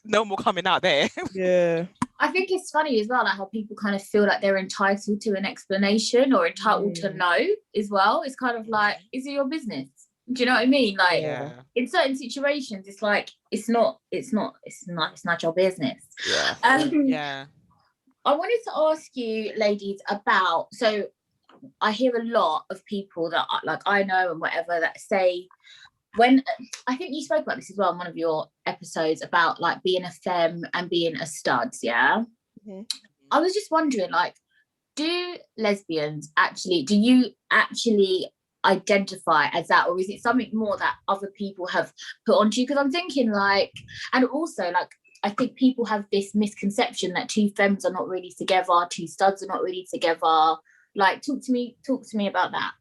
No more coming out there. Yeah. I think it's funny as well, like how people kind of feel like they're entitled to an explanation or entitled to know as well. It's kind of like, is it your business? Do you know what I mean? Like in certain situations, it's like it's not your business. Yeah. Yeah. I wanted to ask you, ladies, about, so I hear a lot of people that like I know and whatever that say, when I think you spoke about this as well in one of your episodes about like being a femme and being a stud, yeah. I was just wondering, like, do you actually identify as that, or is it something more that other people have put onto you? Because I'm thinking like, and also like I think people have this misconception that two femmes are not really together, two studs are not really together. Like, talk to me about that.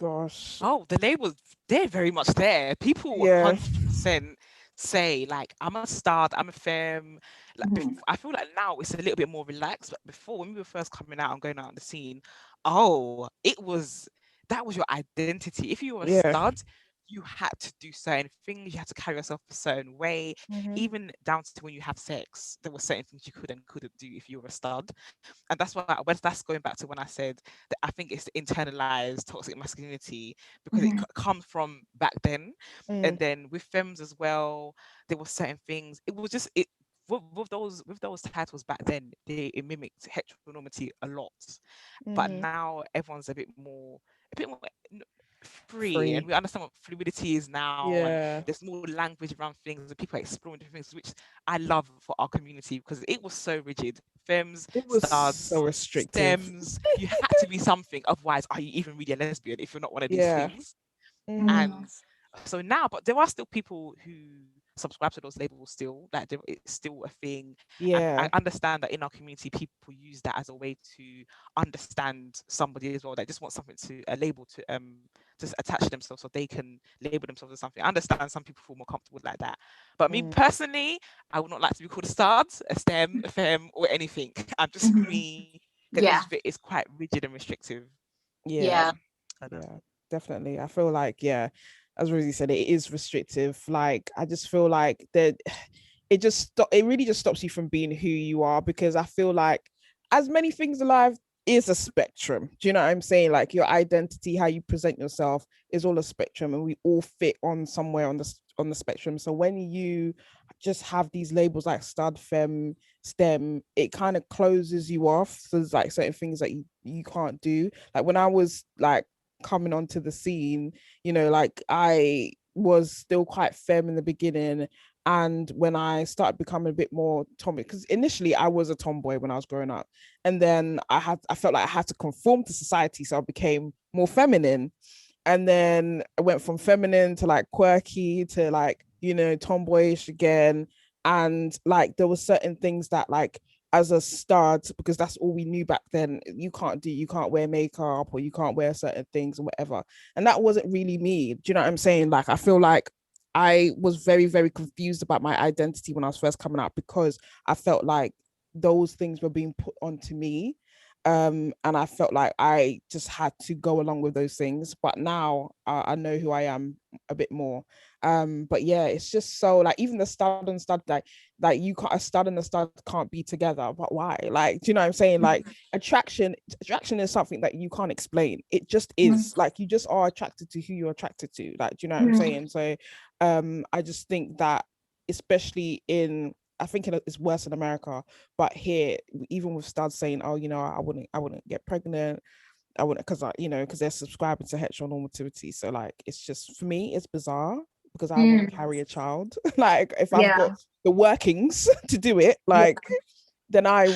Gosh. Oh, the labels, they're very much there. People 100% say like, I'm a stud, I'm a femme. Like I feel like now it's a little bit more relaxed, but before, when we were first coming out and going out on the scene, that was your identity. If you were a stud, you had to do certain things, you had to carry yourself a certain way, even down to when you have sex. There were certain things you could and couldn't do if you were a stud. And that's going back to when I said that I think it's the internalized toxic masculinity, because it comes from back then. And then with femmes as well, there were certain things. It was just it with those titles back then, it mimicked heteronormity a lot. But now everyone's a bit more free, and we understand what fluidity is now, and Yeah. there's more language around things, and people are exploring different things, which I love for our community, because it was so rigid. Femmes, It was studs, so restrictive. stems, you had to be something, otherwise are you even really a lesbian if you're not one of these Yeah. things? And so now, but there are still people who subscribe to those labels still, like it's still a thing. And I understand that in our community, people use that as a way to understand somebody as well. They just want something to a label to just attach themselves so they can label themselves as something. I understand some people feel more comfortable like that. But me personally, I would not like to be called a stud, a stem, a femme, or anything. I'm just me. It's quite rigid and restrictive. Yeah, definitely. I feel like, as Rosie said, it is restrictive. Like, I just feel like that it really just stops you from being who you are, because I feel like, as many things alive, is a spectrum. Do you know what I'm saying? Like, your identity, how you present yourself, is all a spectrum, and we all fit on somewhere on the spectrum. So when you just have these labels like stud, femme, stem, it kind of closes you off. So there's like certain things that you can't do. Like, when I was like coming onto the scene, like, I was still quite femme in the beginning. And when I started becoming a bit more tomboy, because initially I was a tomboy when I was growing up, and then I felt like I had to conform to society, so I became more feminine. And then I went from feminine to like quirky to like, tomboyish again. And like, there were certain things that, like, as a stud, because that's all we knew back then, you can't wear makeup, or you can't wear certain things or whatever. And that wasn't really me. Do you know what I'm saying? Like, I feel like I was very, very confused about my identity when I was first coming out, because I felt like those things were being put onto me. And I felt like I just had to go along with those things. But now I know who I am a bit more. But yeah, it's just so, like, even the stud and stud, like you can't, a stud and a stud can't be together. But why? Like, do you know what I'm saying? Like, attraction is something that you can't explain. It just is. Like, you just are attracted to who you're attracted to. Like, do you know what I'm saying? So I just think that, especially I think it's worse in America, but here, even with studs saying, oh, I wouldn't get pregnant, I wouldn't, because they're subscribing to heteronormativity. So like, it's just, for me, it's bizarre, because I want to carry a child. Like, if I've got the workings to do it, like, then I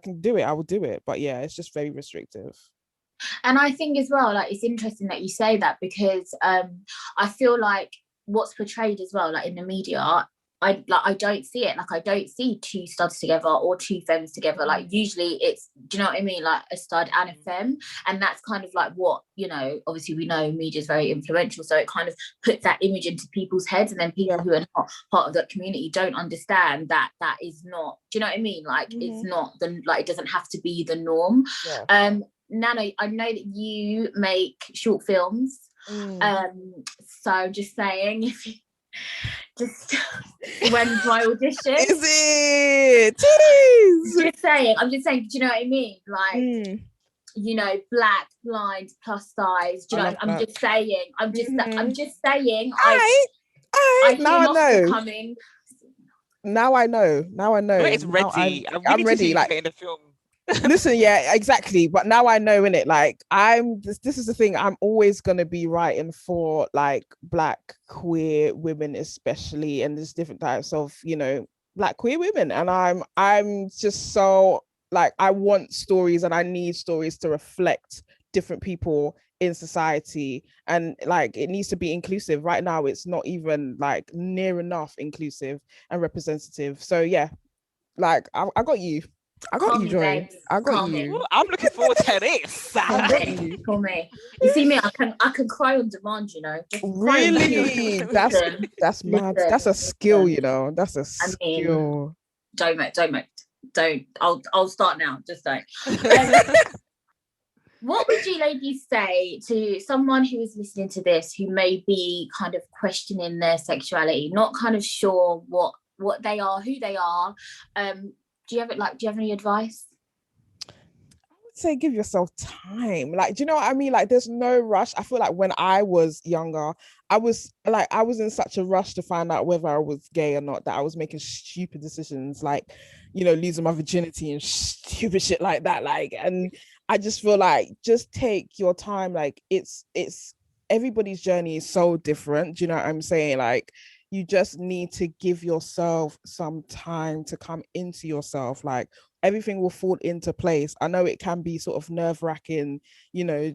can do it, I will do it. But yeah, it's just very restrictive. And I think as well, like, it's interesting that you say that, because I feel like what's portrayed as well, like in the media, I don't see it. Like, I don't see two studs together or two femmes together. Like, usually it's, do you know what I mean? Like, a stud and a femme. And that's kind of like what, obviously we know media is very influential. So it kind of puts that image into people's heads. And then people who are not part of that community don't understand that is not, do you know what I mean? Like, it's not it doesn't have to be the norm. Nano, I know that you make short films. So just saying, if you just when's my audition? Is it? Jeez. I'm just saying, do you know what I mean? Like, black, blind, plus size. Do you know? I'm just saying. I'm just saying. I now I know. Coming. Now I know. It's ready. I'm ready. Like, in the film. Listen, yeah, exactly. But now I know, innit? Like, this is the thing. I'm always gonna be writing for like black queer women, especially, and there's different types of, black queer women. And I'm just so, like, I want stories, and I need stories to reflect different people in society, and like, it needs to be inclusive. Right now, it's not even like near enough inclusive and representative. So yeah, like, I got you. I got you, Joy. I got you. Ooh, I'm looking forward to this. Call me. You see me, I can cry on demand, Just really? That's mad. That's a skill, That's a skill. Don't. I'll start now. Just don't. What would you ladies say to someone who is listening to this who may be kind of questioning their sexuality, not kind of sure what they are, who they are? Do you have any advice? Say give yourself time. Like, do you know what I mean? Like, there's no rush. I feel like when I was younger, I was in such a rush to find out whether I was gay or not, that I was making stupid decisions, like, you know, losing my virginity and stupid shit like that. Like, and I just feel like just take your time. Like, it's everybody's journey is so different. Do you know what I'm saying? Like, you just need to give yourself some time to come into yourself. Like, everything will fall into place. I know it can be sort of nerve-wracking, you know,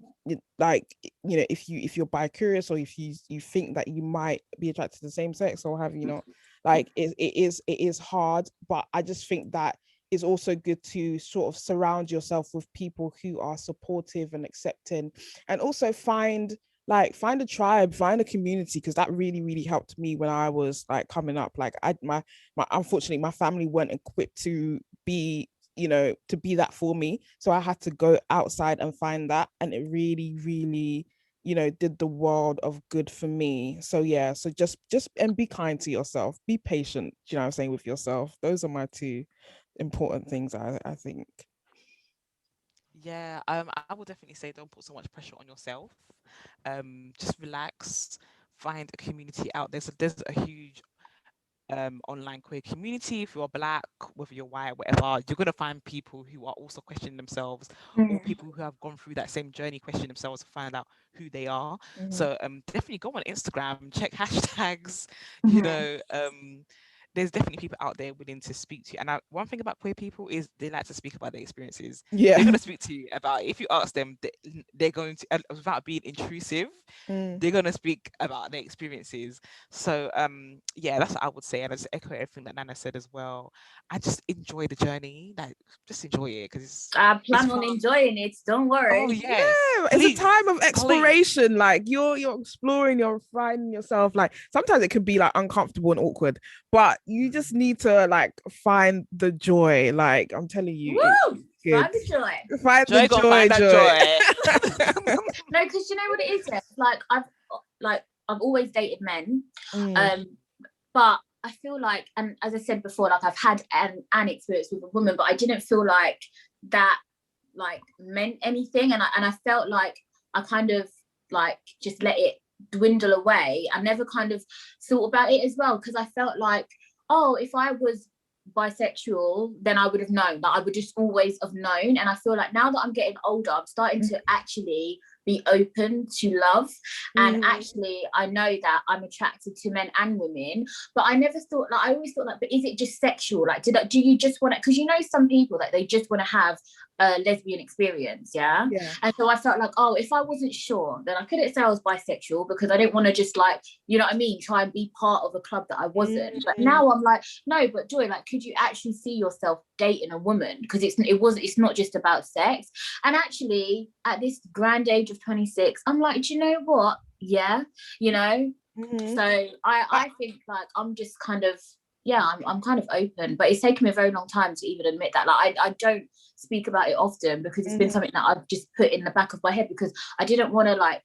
like, you know, if you're bi-curious, or if you think that you might be attracted to the same sex, or have you not, like, it is hard. But I just think that it's also good to sort of surround yourself with people who are supportive and accepting, and also find a tribe, find a community, because that really, really helped me when I was like coming up. Like, my unfortunately, my family weren't equipped to be, you know, to be that for me, so I had to go outside and find that, and it really, really, you know, did the world of good for me. So yeah, so just and be kind to yourself, be patient, you know what I'm saying, with yourself. Those are my two important things, I think. Yeah, I would definitely say don't put so much pressure on yourself. Just relax, find a community out there. So there's a huge online queer community. If you're black, whether you're white, whatever, you're gonna find people who are also questioning themselves, or people who have gone through that same journey, question themselves to find out who they are. So definitely go on Instagram, check hashtags, you know. There's definitely people out there willing to speak to you. And one thing about queer people is they like to speak about their experiences. Yeah. They're going to speak to you about, if you ask them, they're going to, without being intrusive, they're going to speak about their experiences. So yeah, that's what I would say. And I just echo everything that Nana said as well. I just enjoy the journey. Like, just enjoy it, because I plan it's on fun. enjoying it. Don't worry. Oh yes, Yeah, please, it's a time of exploration. please. Like, you're exploring, you're finding yourself. Like, sometimes it could be like uncomfortable and awkward, but you just need to like find the joy. Like, I'm telling you, Woo! it's Find good. the joy. Find Joy the gonna joy, find that joy. joy. No, because you know what it is. Yeah? I've always dated men, but I feel like, and as I said before, like I've had an experience with a woman, but I didn't feel like that like meant anything, and I felt like I kind of like just let it dwindle away. I never kind of thought about it as well, because I felt like, oh, if I was bisexual, then I would have known, that I would just always have known. And I feel like now that I'm getting older, I'm starting to actually be open to love, and actually I know that I'm attracted to men and women. But I never thought, like, I always thought like, but is it just sexual? Like, do you just want to, because you know some people that they just want to have a lesbian experience, yeah. And so I felt like, oh, if I wasn't sure, then I couldn't say I was bisexual, because I didn't want to just, like, you know what I mean, try and be part of a club that I wasn't. But now I'm like, no, but Joy, like, could you actually see yourself dating a woman? Because it's not just about sex. And actually at this grand age of 26, I'm like, do you know what, yeah, you know. So I think like I'm just kind of, yeah, I'm kind of open, but it's taken me a very long time to even admit that. Like I don't speak about it often, because it's been something that I've just put in the back of my head, because I didn't want to like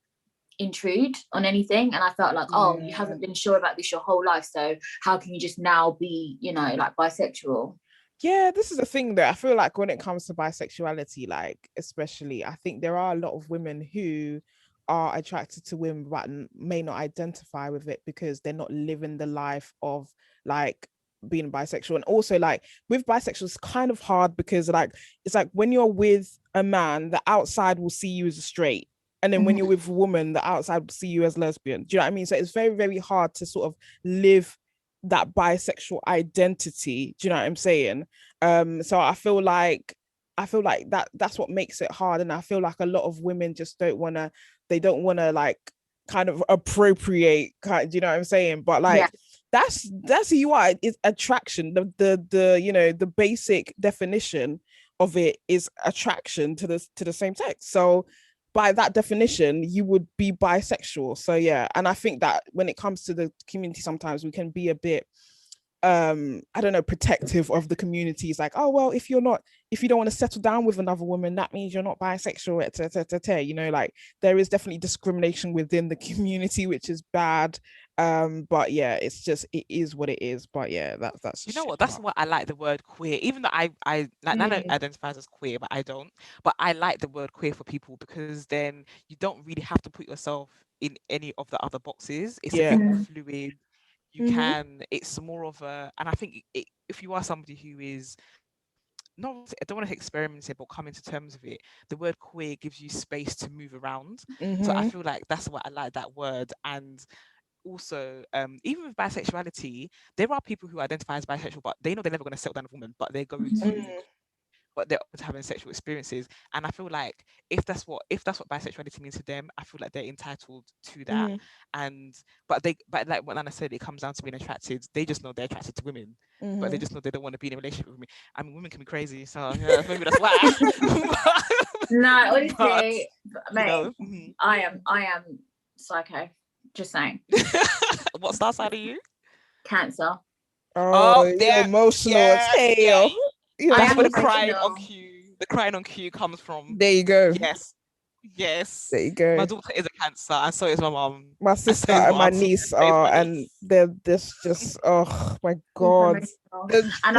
intrude on anything, and I felt like, oh, you haven't been sure about this your whole life, so how can you just now be, you know, like bisexual? Yeah, this is the thing that I feel like when it comes to bisexuality, like, especially, I think there are a lot of women who are attracted to women but may not identify with it, because they're not living the life of like being bisexual. And also, like, with bisexual, it's kind of hard, because like, it's like when you're with a man, the outside will see you as a straight, and then when you're with a woman, the outside will see you as lesbian. Do you know what I mean? So it's very, very hard to sort of live that bisexual identity. Do you know what I'm saying? So I feel like that's what makes it hard. And I feel like a lot of women just don't want to like kind of appropriate, do you know what I'm saying? But like, that's who you are. It's attraction. The you know, the basic definition of it is attraction to the same sex. So by that definition, you would be bisexual. So yeah, and I think that when it comes to the community, sometimes we can be a bit I don't know, protective of the community. It's like, oh well, if you don't want to settle down with another woman, that means you're not bisexual, you know, like there is definitely discrimination within the community, which is bad. But yeah, it is what it is. But yeah, that's You know what? That's why I like the word queer, even though I like Nana identifies as queer, but I don't. But I like the word queer for people because then you don't really have to put yourself in any of the other boxes. It's a bit more fluid. You can. It's more of a, and I think if you are somebody who is not, I don't want to experiment it, but come into terms of it. The word queer gives you space to move around. So I feel like that's why I like that word. And also, even with bisexuality, there are people who identify as bisexual, but they know they're never going to settle down with a woman, but they're going to, but they're open to having sexual experiences. And I feel like if that's what bisexuality means to them, I feel like they're entitled to that. And but like what Lana said, it comes down to being attracted. They just know they're attracted to women, but they just know they don't want to be in a relationship with me. I mean, women can be crazy, so yeah, maybe that's why. No, honestly, But, mate, I am psycho. Just saying. What star sign are you? Cancer. Oh, you're emotional as hell. That's where the crying on cue. The crying on cue comes from. There you go. Yes. There you go. My daughter is a Cancer, and so is my mom. My sister and my niece are, and they're just oh my god. And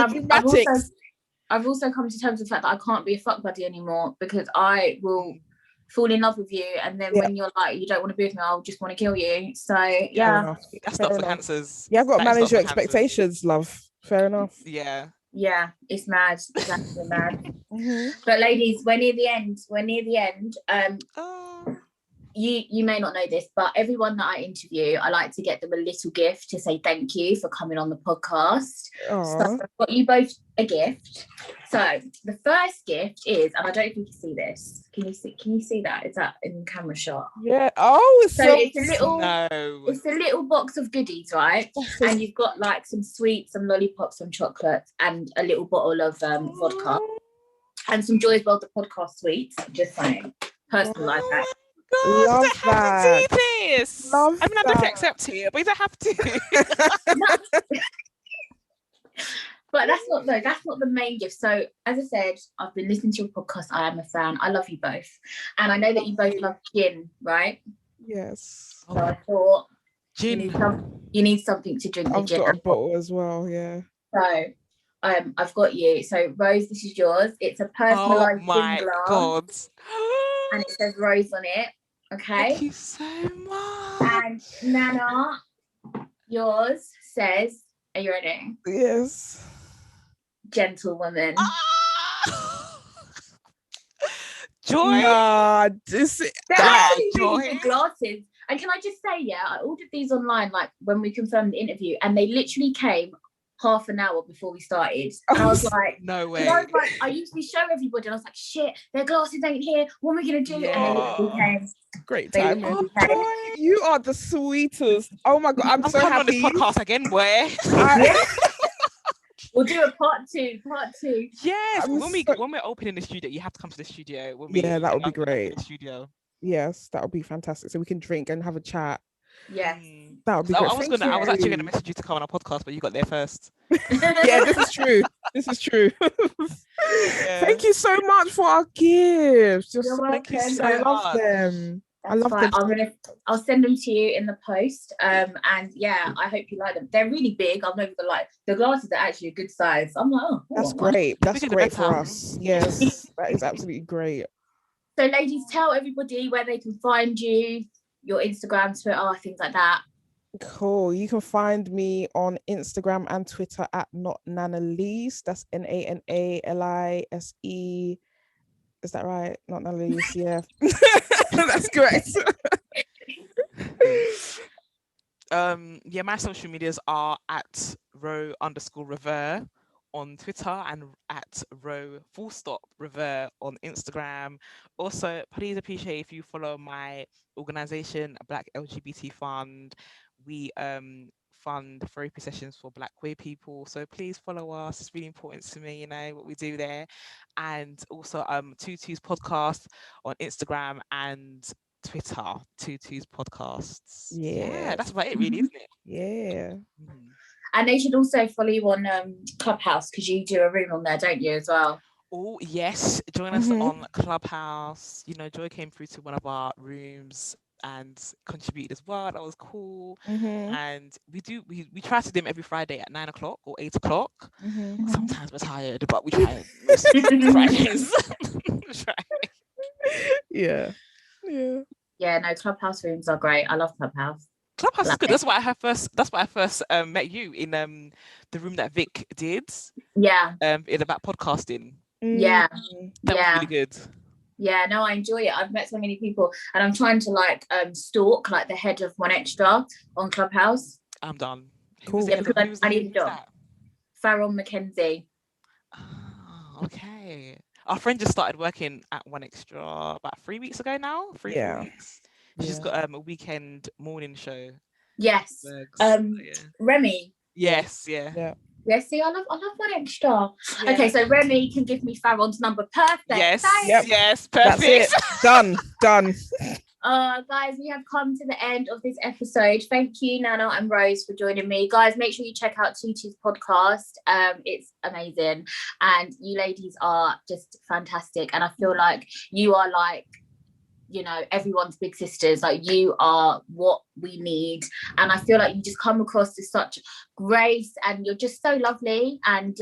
I've also come to terms with the fact that I can't be a fuck buddy anymore because I will fall in love with you, and then when you're like, you don't want to be with me, I'll just want to kill you. So yeah, that's not for Cancers. You have got to manage your expectations, love. Fair enough. Yeah, it's mad. It's actually mad. But ladies, we're near the end. You may not know this, but everyone that I interview, I like to get them a little gift to say thank you for coming on the podcast. So I've got you both a gift. So the first gift is, and I don't know if you can see this. Can you see that? Is that in camera shot? Yeah. Oh, so it's a little box of goodies, right? And you've got like some sweets, some lollipops, some chocolates, and a little bottle of vodka, and some Joy's World the podcast sweets. Just saying, personal life hack. God, love you don't have to do this. I mean, I don't accept it, but you don't have to. But that's not the main gift. So as I said, I've been listening to your podcast. I am a fan. I love you both, and I know that you both love gin, right? Yes. So I thought gin. You need something to drink. I've got a bottle as well. Yeah. So I've got you. So Rose, this is yours. It's a personalised gin glass. Oh my god. And it says Rose on it. Okay. Thank you so much. And Nana, yours says, are you ready? Yes. Gentlewoman. Joy. Joy. Glasses. And can I just say, I ordered these online, like when we confirmed the interview, and they literally came half an hour before we started. And I was like, no way. I usually show everybody, and I was like, shit, their glasses ain't here. What are we gonna do? Yeah. And then it came. Great time. You are the sweetest. Oh my god, I'm so happy. On this podcast again, boy. We'll do a part two. Yes, when we're opening the studio, you have to come to the studio. That would be great. The studio. Yes, that would be fantastic. So we can drink and have a chat. Yes. That would be great. I was actually gonna message you to come on our podcast, but you got there first. Yeah, this is true. Thank you so much for our gifts. Thank you so much. I love them. I love them. I'll send them to you in the post. And yeah, I hope you like them. They're really big. I've never the glasses are actually a good size. I'm like, that's great. That's great for us. Yes, that is absolutely great. So ladies, tell everybody where they can find you, your Instagram, Twitter, things like that. Cool. You can find me on Instagram and Twitter at NotNanalise. That's NANALISE. Is that right? Not Nannalise, yeah. That's correct. My social medias are at @row_revere on Twitter and at @row_revere on Instagram. Also, please appreciate if you follow my organization, Black LGBT Fund. We fund therapy sessions for Black queer people, so please follow us. It's really important to me, what we do there. And also Tutu's podcast on Instagram and Twitter, Tutu's podcasts. Yeah, that's about it, really, isn't it? Yeah. And they should also follow you on Clubhouse, because you do a room on there, don't you, as well? Oh yes, join us on Clubhouse. You know, Joy came through to one of our rooms and contributed as well. That was cool. And we try to do them every Friday at 9 o'clock or 8 o'clock. Sometimes we're tired, but we try most Fridays. Yeah. Yeah, no, Clubhouse rooms are great. I love Clubhouse. Clubhouse is good. That's why I first met you in the room that Vic did. Yeah. In about podcasting. Yeah. That was really good. Yeah, no, I enjoy it. I've met so many people, and I'm trying to like stalk like the head of One Extra on Clubhouse. I'm done. Cool. Yeah, because I need a job. Farrell McKenzie. Oh, okay. Our friend just started working at One Extra about 3 weeks ago now. 4 weeks. She's got a weekend morning show. Yes. Remy. Yes, yeah. Yeah, see, I love One Extra. Yeah. Okay, so Remy can give me Farron's number. Perfect. Yes, yes, perfect. That's it. Done. Guys, we have come to the end of this episode. Thank you, Nana and Rose, for joining me. Guys, make sure you check out Tutu's podcast. It's amazing. And you ladies are just fantastic. And I feel like you are like, you know, everyone's big sisters. Like, you are what we need. And I feel like you just come across as such grace, and you're just so lovely. And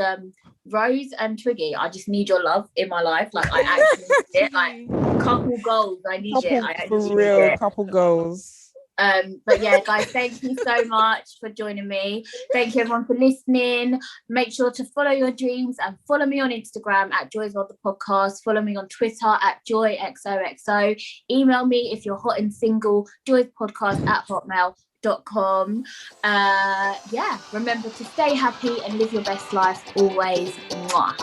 Rose and Twiggy, I just need your love in my life. Like, I actually need it. Like, couple goals, I need it. I actually need it. Couple goals. But yeah, guys, thank you so much for joining me. Thank you everyone for listening. Make sure to follow your dreams and follow me on Instagram at Joy's World the Podcast. Follow me on Twitter at JoyXOXO. Email me if you're hot and single, joyspodcast@hotmail.com. Yeah, remember to stay happy and live your best life always. Mwah.